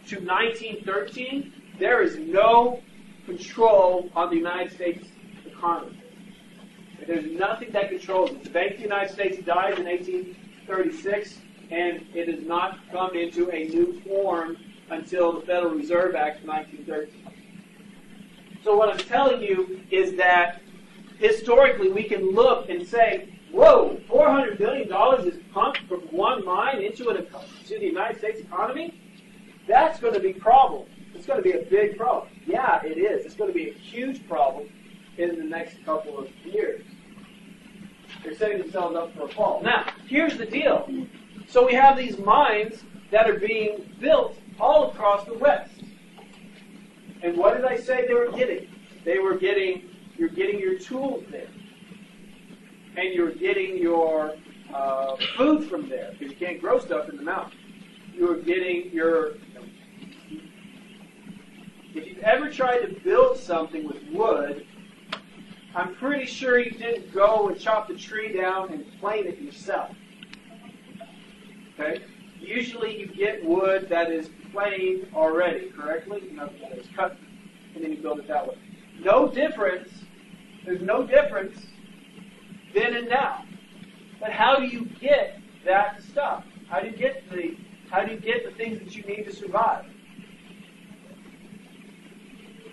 to 1913, there is no control on the United States economy. There's nothing that controls it. The Bank of the United States died in 1836, and it has not come into a new form until the Federal Reserve Act of 1913. So what I'm telling you is that historically we can look and say, whoa, $400 billion is pumped from one mine into the United States economy? That's going to be a problem. It's going to be a big problem. Yeah, it is. It's going to be a huge problem in the next couple of years. They're setting themselves up for a fall. Now, here's the deal. So we have these mines that are being built all across the West. And what did I say they were getting? You're getting your tools there. And you're getting your food from there, because you can't grow stuff in the mountain. You're getting if you've ever tried to build something with wood, I'm pretty sure you didn't go and chop the tree down and plane it yourself. Okay? Usually you get wood that is planed already, correctly? That is cut, and then you build it that way. No difference. There's no difference then and now. But how do you get that stuff? How do you get the things that you need to survive?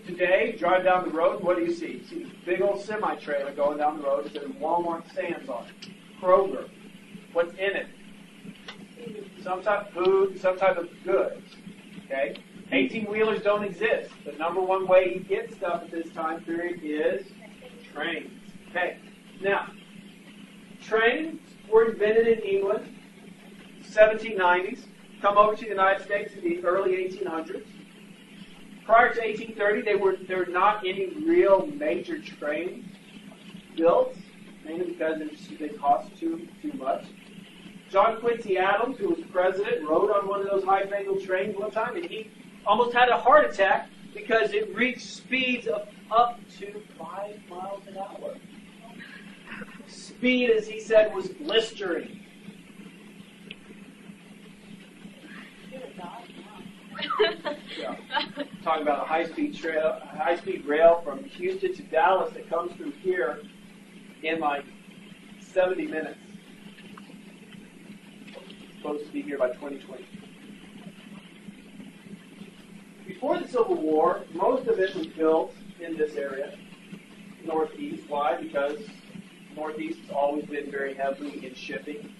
Today, drive down the road, what do you see? You see this big old semi-trailer going down the road. It says Walmart stands on it. Kroger. What's in it? Some type of food, some type of goods. Okay? 18-wheelers don't exist. The number one way you get stuff at this time period is trains. Okay. Now, trains were invented in England, 1790s, come over to the United States in the early 1800s. Prior to 1830, there were not any real major trains built, mainly because they cost too much. John Quincy Adams, who was president, rode on one of those high-fangled trains one time, and he almost had a heart attack because it reached speeds of up to 5 miles an hour. Speed, as he said, was blistering. Yeah. Talking about a high-speed rail from Houston to Dallas that comes through here in like 70 minutes. It's supposed to be here by 2020. before the Civil War, most of it was built in this area, Northeast. Why? Because Northeast has always been very heavily in shipping.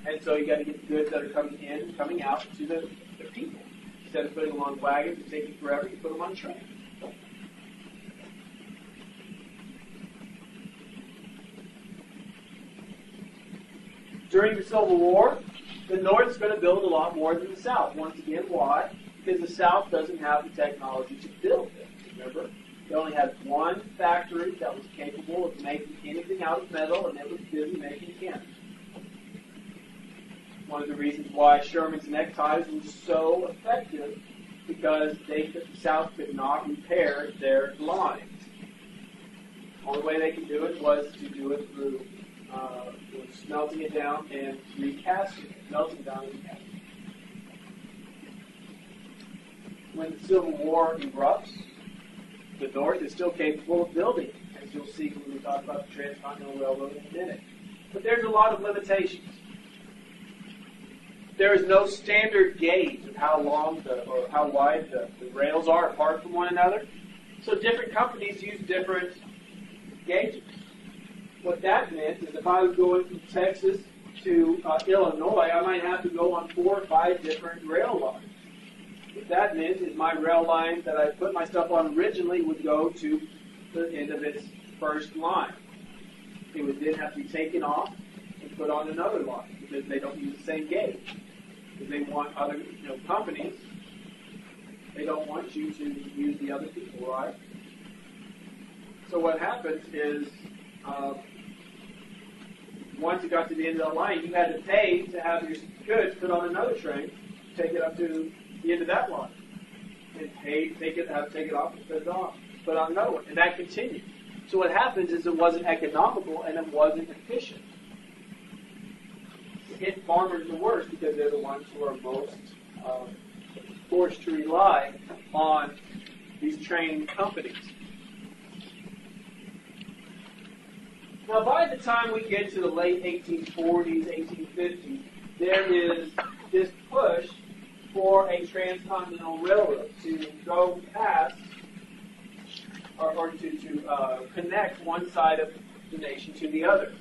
And so you got to get the goods that are coming in and coming out to the people. Instead of putting them on wagons and taking forever, you put them on trains. During the Civil War, the North is going to build a lot more than the South. Once again, why? Because the South doesn't have the technology to build it. Remember? They only had one factory that was capable of making anything out of metal, and it was busy making cannons. One of the reasons why Sherman's neckties were so effective, because the South could not repair their lines. The only way they could do it was to do it through smelting it down and recasting it. Melting down and recasting it. When the Civil War erupts, the North is still capable of building, as you'll see when we talk about the Transcontinental Railroad in a minute. But there's a lot of limitations. There is no standard gauge of how long or how wide the rails are apart from one another. So different companies use different gauges. What that meant is if I was going from Texas to Illinois, I might have to go on 4 or 5 different rail lines. What that meant is my rail line that I put my stuff on originally would go to the end of its first line. It would then have to be taken off and put on another line because they don't use the same gauge. Because they want other companies, they don't want you to use the other people, right? So what happens is once you got to the end of the line, you had to pay to have your goods put on another train, take it up to the end of that line, and pay to take it off and put it on another one, and that continued. So what happens is it wasn't economical and it wasn't efficient. It hit farmers the worst because they're the ones who are most forced to rely on these train companies. Now, by the time we get to the late 1840s, 1850s, there is this push for a transcontinental railroad to go past or to connect one side of the nation to the other.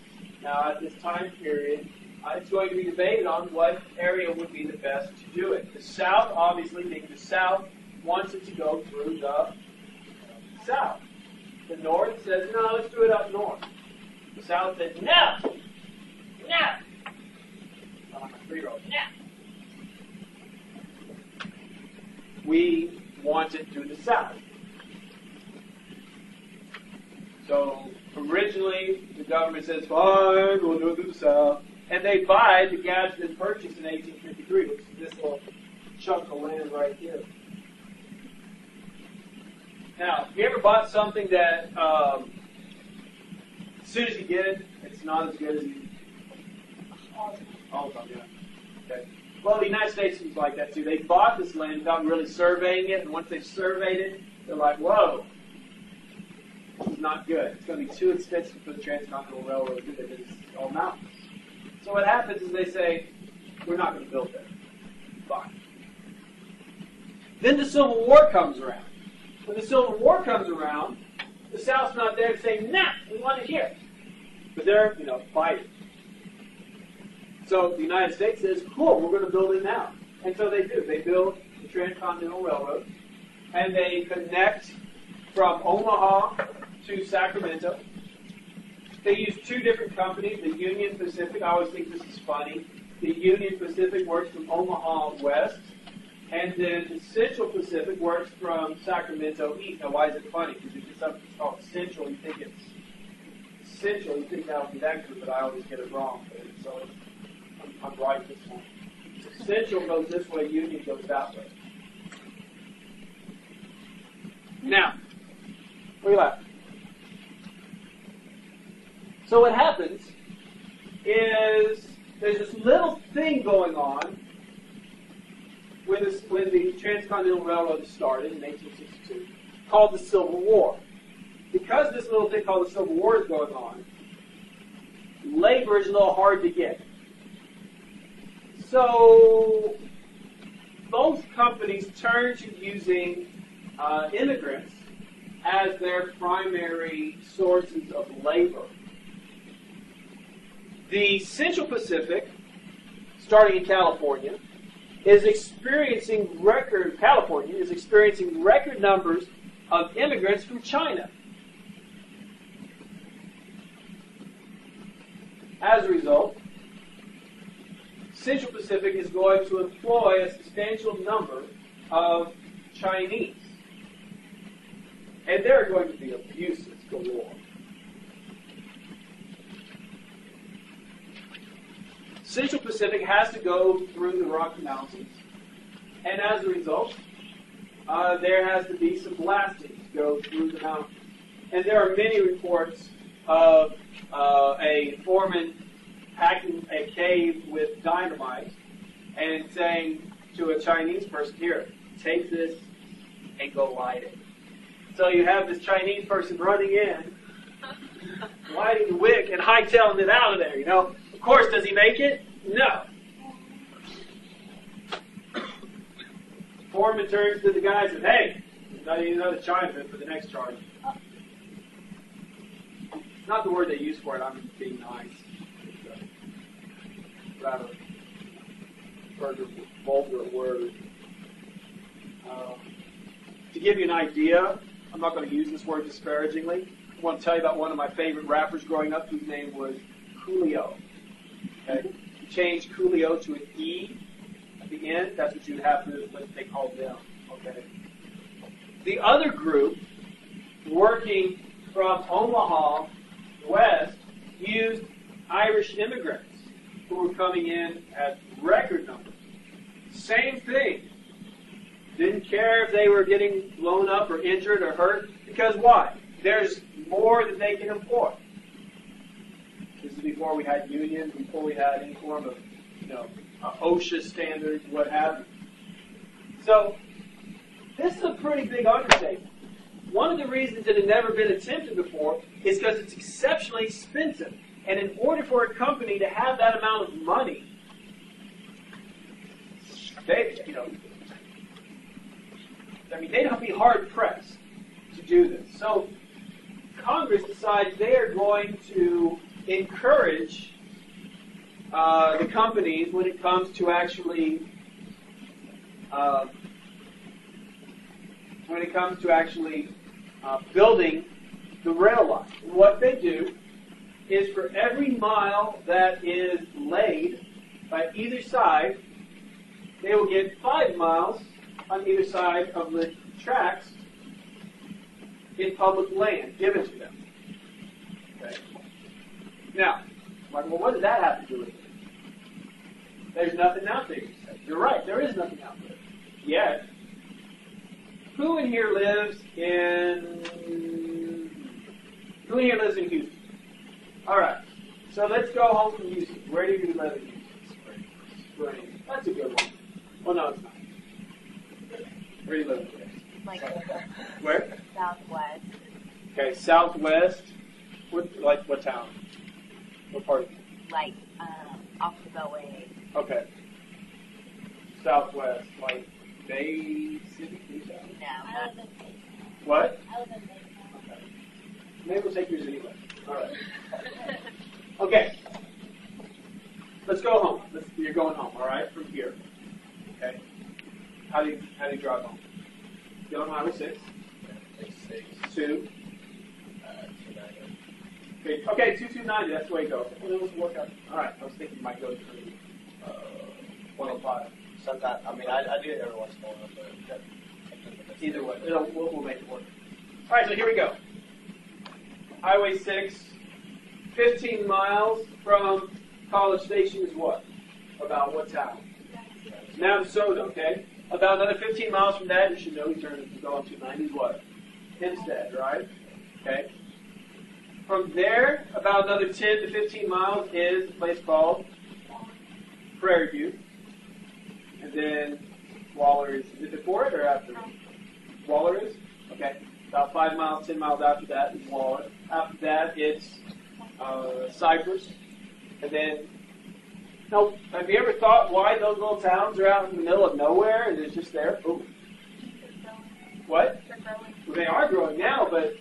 Now, at this time period, it's going to be debated on what area would be the best to do it. The South, obviously, being the South, wants it to go through the South. The North says, no, let's do it up north. The South says, no! No! I'm a 3-year-old. No! We want it through the South. So, originally, the government says, fine, we'll do it through the South. And they buy the Gadsden Purchase in 1853, which is this little chunk of land right here. Now, have you ever bought something that as soon as you get it, it's not as good as you... All the time, yeah. Okay. Well, the United States was like that too. They bought this land without really surveying it, and once they surveyed it, they're like, whoa, this is not good. It's going to be too expensive for the Transcontinental Railroad to do it. It's all mountains. So what happens is they say, we're not going to build that. Fine. Then the Civil War comes around. When the Civil War comes around, the South's not there to say, nah, we want it here. But they're, fighting. So the United States says, cool, we're going to build it now. And so they do. They build the Transcontinental Railroad, and they connect from Omaha to Sacramento. They use 2 different companies, the Union Pacific. I always think this is funny. The Union Pacific works from Omaha west, and then the Central Pacific works from Sacramento east. Now, why is it funny? Because if it's called Central, you think it's Central. You think that would be that group, but I always get it wrong. So I'm right this time. Central goes this way, Union goes that way. Now, where are you at? So what happens is there's this little thing going on when the Transcontinental Railroad started in 1862 called the Civil War. Because this little thing called the Civil War is going on, labor is a little hard to get. So both companies turn to using immigrants as their primary sources of labor. The Central Pacific, starting in California, is experiencing record numbers of immigrants from China. As a result, Central Pacific is going to employ a substantial number of Chinese. And there are going to be abuses galore. Central Pacific has to go through the Rocky Mountains, and as a result, there has to be some blasting to go through the mountains. And there are many reports of a foreman packing a cave with dynamite and saying to a Chinese person, "Here, take this and go light it." So you have this Chinese person running in, lighting the wick and hightailing it out of there, you know. Of course, does he make it? No. Foreman turns to the guy and says, "Hey, you know the Chinaman for the next charge." Not the word they use for it, I'm being nice. It's a rather vulgar word. To give you an idea, I'm not going to use this word disparagingly. I want to tell you about one of my favorite rappers growing up whose name was Coolio. Okay? You change Coolio to an E at the end, that's what you have to, what they call them. Okay? The other group, working from Omaha west, used Irish immigrants who were coming in at record numbers. Same thing. Didn't care if they were getting blown up or injured or hurt, because why? There's more that they can employ. This is before we had unions, before we had any form of, OSHA standards, what have you. So, this is a pretty big undertaking. One of the reasons it had never been attempted before is because it's exceptionally expensive. And in order for a company to have that amount of money, they'd be hard pressed to do this. So Congress decides they are going to encourage the companies when it comes to actually building the rail line. And what they do is for every mile that is laid by either side, they will get 5 miles on either side of the tracks in public land given to them. Okay. Now, well, what does that have to do with it? There's nothing out there. You're right, there is nothing out there. Yet, who in here lives in Houston? All right. So let's go home from Houston. Where do you live in Houston? Spring. That's a good one. Well, no, it's not. Where do you live today? Where? Southwest. Okay, southwest. What town? What part? Off the Beltway. Okay. Southwest, like Bay City? No. What? I live in Baytown. Okay. Maybe we'll take yours anyway. All right. Okay. Let's go home. You're going home, all right, from here. Okay. How do you drive home? Get on Highway 6. 2. 290. Okay, 2290. That's the way you go. Well, let's work out. All right. I was thinking you might go through 105. Sometimes, I do it every once in a while, but either way, we'll make it work. All right, so here we go. Highway 6, 15 miles from College Station is what? About what town? Navasota, okay. About another 15 miles from that, you should know, you turn to go on 290 is what? Hempstead, right? Okay. From there, about another 10 to 15 miles is a place called Prairie View. And then Waller is it before it or after? Waller is? Okay. About 5 miles, 10 miles after that is Waller. After that, it's Cypress. And then, now, have you ever thought why those little towns are out in the middle of nowhere and it's just there? Ooh. What? They are growing now, but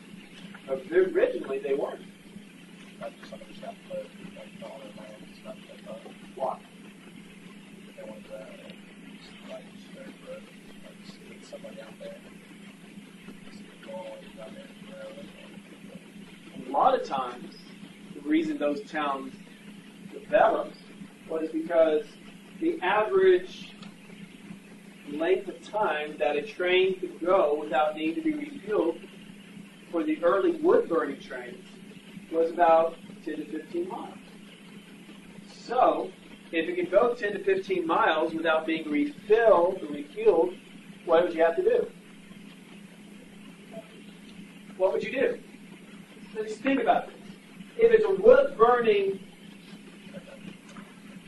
originally they weren't. Like somebody just got put like on their land, just got put on. Why? They wanted to like very good, like just get somebody out there. Just get going out there forever. A lot of times, the reason those towns developed was because the average length of time that a train could go without needing to be refueled for the early wood-burning trains was about 10 to 15 miles. So, if it could go 10 to 15 miles without being refilled or refueled, what would you have to do? What would you do? So just think about this. If it's a wood-burning,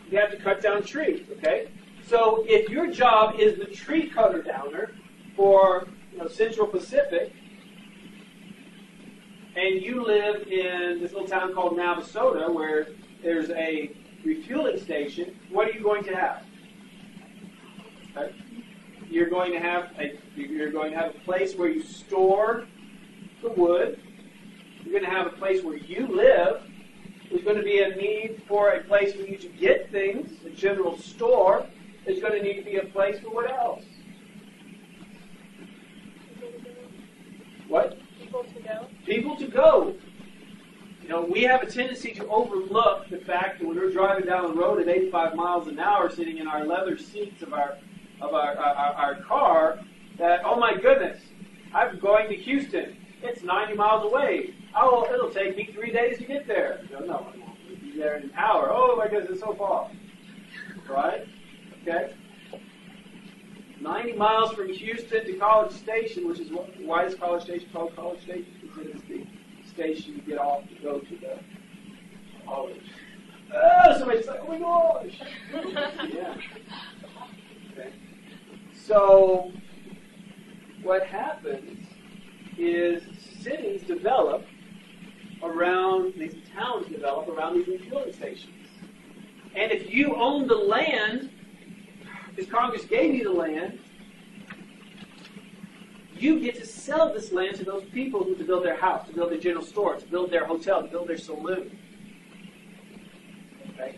you have to cut down trees, okay? So if your job is the tree cutter downer for Central Pacific, and you live in this little town called Navasota where there's a refueling station, what are you going to have? Okay? You're going to have a place where you store the wood. You're going to have a place where you live. There's going to be a need for a place for you to get things, a general store. There's going to need to be a place for what else? What? People to go. People to go. We have a tendency to overlook the fact that when we're driving down the road at 85 miles an hour, sitting in our leather seats of our car, that, oh my goodness, I'm going to Houston. It's 90 miles away. Oh, it'll take me 3 days to get there. No, it won't. We'll be there in an hour. Oh my goodness, it's so far. Right? Okay? 90 miles from Houston to College Station, which is why is College Station called College Station? Because it is the station you get off to go to the college. Oh, somebody's like, oh my gosh! Yeah. Okay. So, what happens is cities develop around, these towns develop around these refueling stations. And if you own the land, because Congress gave you the land, you get to sell this land to those people who to build their house, to build their general store, to build their hotel, to build their saloon. Okay?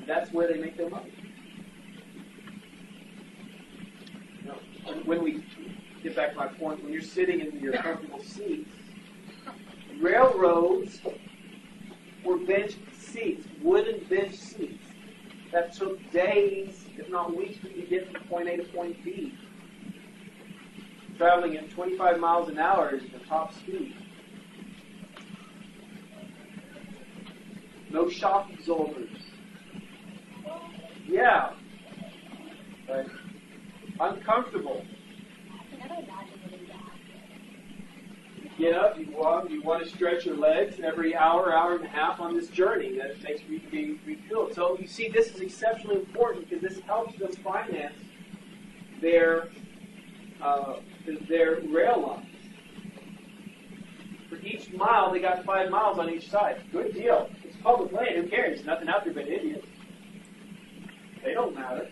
That's where they make their money. When we get back to my point, when you're sitting in your comfortable seats, railroads were bench seats, wooden bench seats, that took days, if not weeks, for you to get from point A to point B. Traveling at 25 miles an hour is the top speed. No shock absorbers. Yeah. Right. Uncomfortable. Get up, you walk, you want to stretch your legs every hour, hour and a half on this journey that it takes for you to be refueled. So you see, this is exceptionally important because this helps them finance their rail lines. For each mile, they got 5 miles on each side. Good deal. It's public land. Who cares? There's nothing out there but idiots. They don't matter.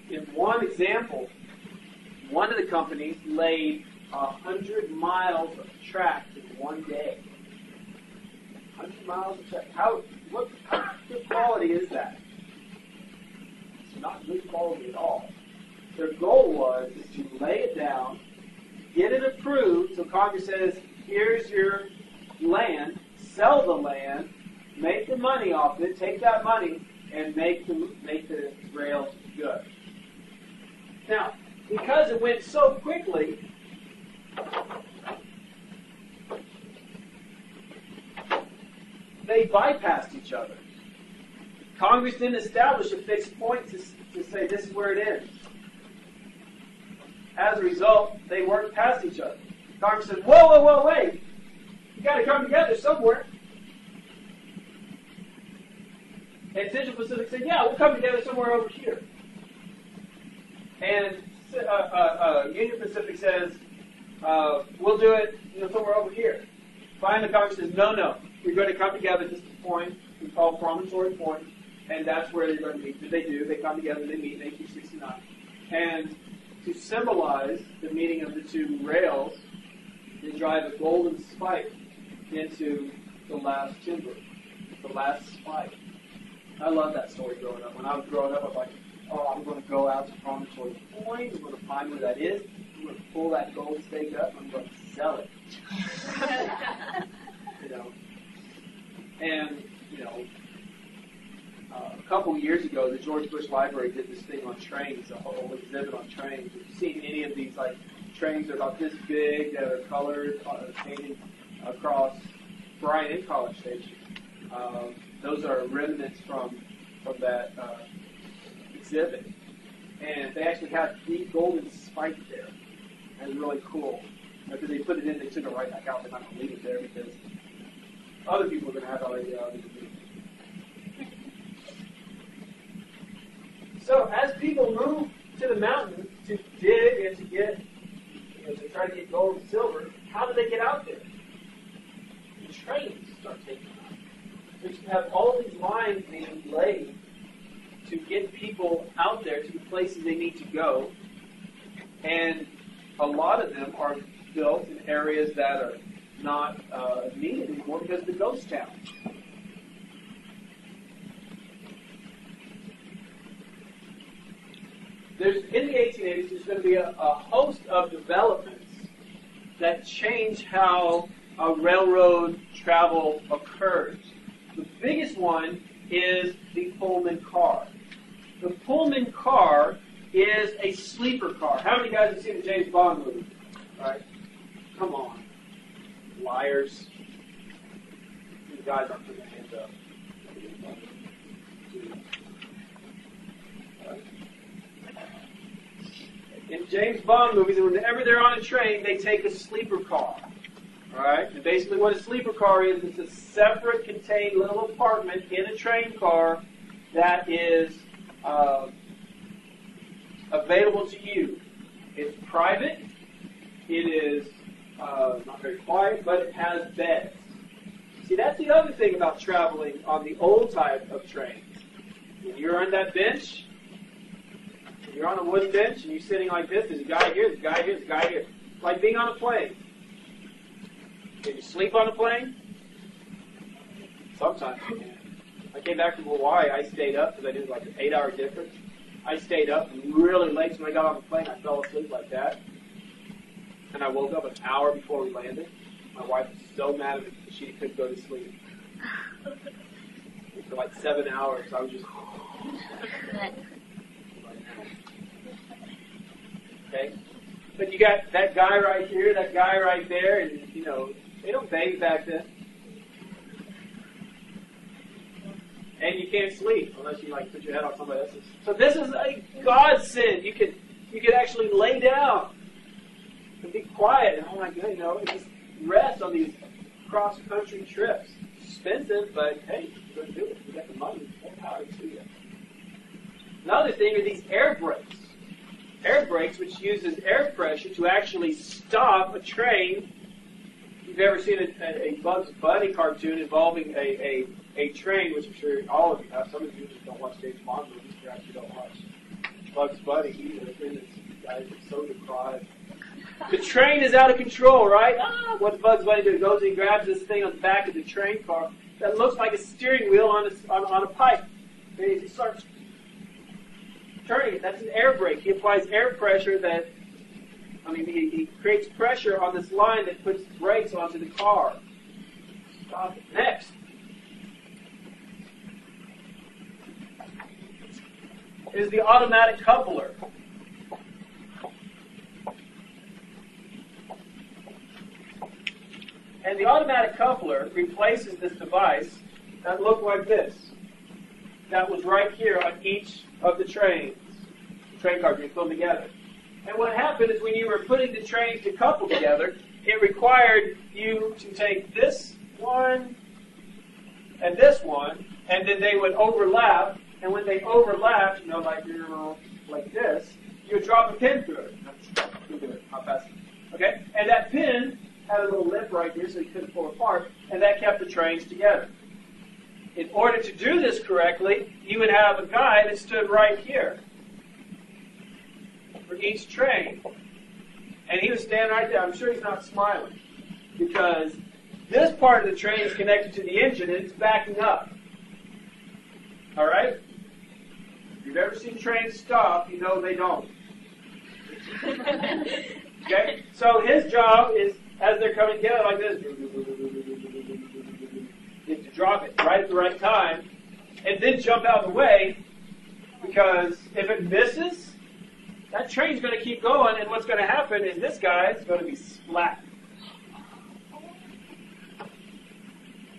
In one example, one of the companies laid 100 miles of track in one day. 100 miles of track. How good quality is that? It's not good quality at all. Their goal was to lay it down, get it approved, so Congress says, here's your land, sell the land, make the money off it, take that money, and make the rails good. Now, because it went so quickly, they bypassed each other. Congress didn't establish a fixed point to say this is where it ends. As a result, they worked past each other. Congress said, whoa, wait. You got to come together somewhere. And Central Pacific said, yeah, we'll come together somewhere over here. And Union Pacific says, we'll do it somewhere over here. Finally, Congress says, no, we're going to come together at this point we call promontory point, and that's where they're going to meet. They do. They come together. They meet in 1869, and to symbolize the meeting of the two rails, they drive a golden spike into the last timber, the last spike. I love that story growing up. When I was growing up, I was like, oh, I'm going to go out to Promontory Point. I'm going to find where that is. I'm going to pull that gold stake up. I'm going to sell it. You know, and you know, a couple years ago, the George Bush Library did this thing on trains, a whole exhibit on trains. Have you seen any of these like trains that are about this big that are colored, painted across Bryan and College Station? Those are remnants from that exhibit, and they actually have the golden spike there. And it's really cool. Because they put it in, they took it right back out. They're not going to leave it there because other people are going to have already. So as people move to the mountain to dig and to get, to try to get gold and silver, how do they get out there? The trains start taking off. They have all these lines being laid to get people out there to the places they need to go, and a lot of them are built in areas that are not needed anymore because of the ghost town. In the 1880s, there's going to be a host of developments that change how railroad travel occurs. The biggest one is the Pullman car. The Pullman car is a sleeper car. How many guys have seen the James Bond movie? All right. Come on. Liars. These guys aren't putting their hands up. In James Bond movies, whenever they're on a train, they take a sleeper car. All right? And basically what a sleeper car is, it's a separate contained little apartment in a train car that is available to you. It's private. It is not very quiet, but it has beds. See, that's the other thing about traveling on the old type of train. When you're on that bench, when you're on a wooden bench and you're sitting like this, there's a guy here, there's a guy here, there's a guy here. It's like being on a plane. Can you sleep on a plane? Sometimes you can. I came back from Hawaii, I stayed up because I did like an 8-hour difference. I stayed up really late, so when I got on the plane, I fell asleep like that. And I woke up an hour before we landed. My wife was so mad at me that she couldn't go to sleep. For like 7 hours, I was just... Okay? But you got that guy right here, that guy right there, and, you know, they don't bathe back then. And you can't sleep unless you, like, put your head on somebody else's. So this is a godsend. You could actually lay down and be quiet and, oh my God, you know, and just rest on these cross-country trips. Expensive, but hey, you're going to do it. You got the money. More power to you. Another thing are these air brakes. Air brakes, which uses air pressure to actually stop a train. If you've ever seen a Bugs Bunny cartoon involving a train, which I'm sure all of you have. Some of you just don't watch James Bond movies. You actually don't watch Bugs Bunny either. These guys are so deprived. The train is out of control, right? What's Bugs Bunny do? He goes and he grabs this thing on the back of the train car that looks like a steering wheel on a pipe. And he starts turning it. That's an air brake. He applies air pressure he creates pressure on this line that puts brakes onto the car. Stop it. Next. Is the automatic coupler. And the automatic coupler replaces this device that looked like this. That was right here on each of the trains. The train cars being put together. And what happened is when you were putting the trains to couple together, it required you to take this one and this one, and then they would overlap. And when they overlapped, like this, you would drop a pin through it. How fast? Okay? And that pin had a little lip right here so you couldn't pull apart, and that kept the trains together. In order to do this correctly, you would have a guy that stood right here for each train. And he was standing right there. I'm sure he's not smiling because this part of the train is connected to the engine and it's backing up. All right? If you've ever seen trains stop, you know they don't. Okay? So his job is, as they're coming together like this, is to drop it right at the right time and then jump out of the way, because if it misses, that train's going to keep going, and what's going to happen is this guy is going to be splat.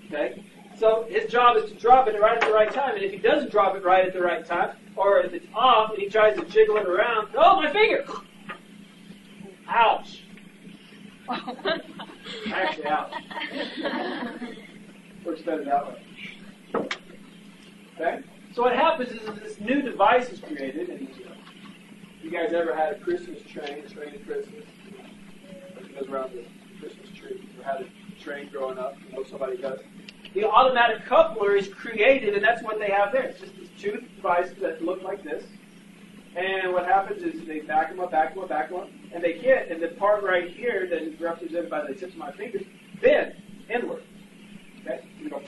Okay? So his job is to drop it right at the right time, and if he doesn't drop it right at the right time, or if it's off and he tries to jiggle it around, oh, my finger! Ouch. Actually, ouch. Works better that way. Okay? So what happens is this new device is created, and you guys ever had a Christmas train of Christmas? It goes around the Christmas tree. Or had a train growing up. You know somebody does. The automatic coupler is created, and that's what they have there. It's just these two devices that look like this. And what happens is they back them up, and they hit, and the part right here that is represented by the tips of my fingers bend inward. Okay? You go, and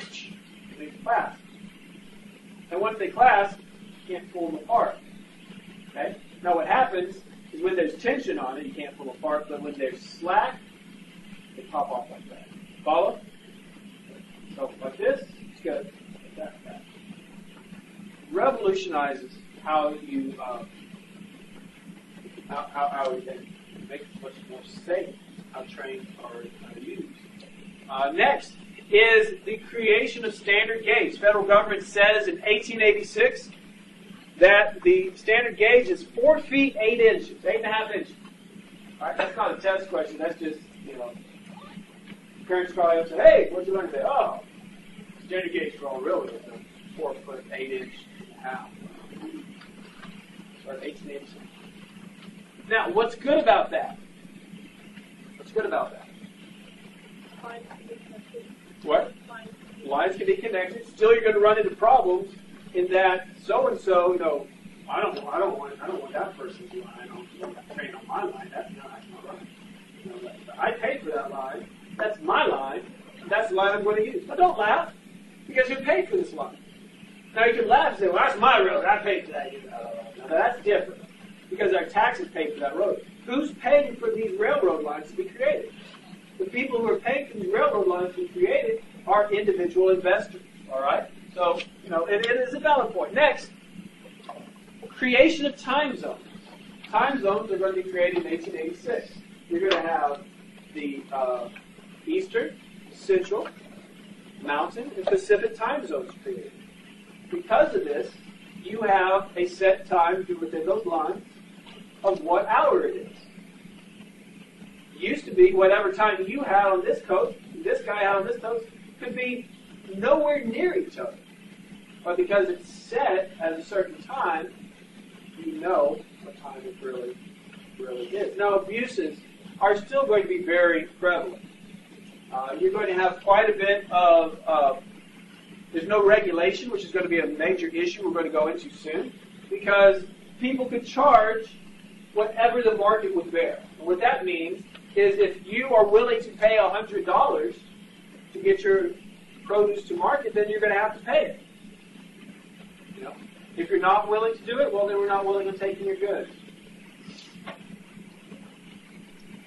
they clasp. And once they clasp, you can't pull them apart. Okay? Now what happens is when there's tension on it, you can't pull them apart, but when they're slack, they pop off like that. Follow? So like this, it's good. Like that. Revolutionizes how you how we can make it much more safe how trains are used. Next is the creation of standard gauge. Federal government says in 1886 that the standard gauge is 4 feet 8 inches, 8.5 inches. All right, that's not a test question. That's just, parents call you up and say, "Hey, what'd you learn today?" "Oh, standard gauge for all railroads, 4 foot 8 inch and a half." Started 1886. Now, what's good about that? What? Lines can be connected. Still, you're going to run into problems in that so and so. I don't want that person's line. I don't want to train on my line. That's not right. I paid for that line. That's my line. That's the line I'm going to use. Now, don't laugh, because you paid for this line. Now, you can laugh and say, "Well, that's my road. I paid for that." Now, that's different, because our taxes paid for that road. Who's paying for these railroad lines to be created? The people who are paying for these railroad lines to be created are individual investors. All right? So, it is a valid point. Next, creation of time zones. Time zones are going to be created in 1886. You're going to have the Eastern, Central, Mountain, and Pacific time zones created. Because of this, you have a set time within those lines of what hour it is. It used to be whatever time you had on this coast, this guy had on this coast, could be nowhere near each other. But because it's set at a certain time, you know what time it really is. Now, abuses are still going to be very prevalent. You're going to have quite a bit of there's no regulation, which is going to be a major issue we're going to go into soon, because people could charge whatever the market would bear. And what that means is if you are willing to pay $100 to get your produce to market, then you're going to have to pay it. If you're not willing to do it, well, then we're not willing to take in your goods.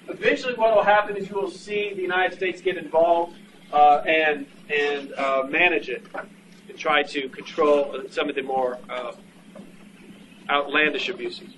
Eventually what will happen is you will see the United States get involved and manage it and try to control some of the more outlandish abuses.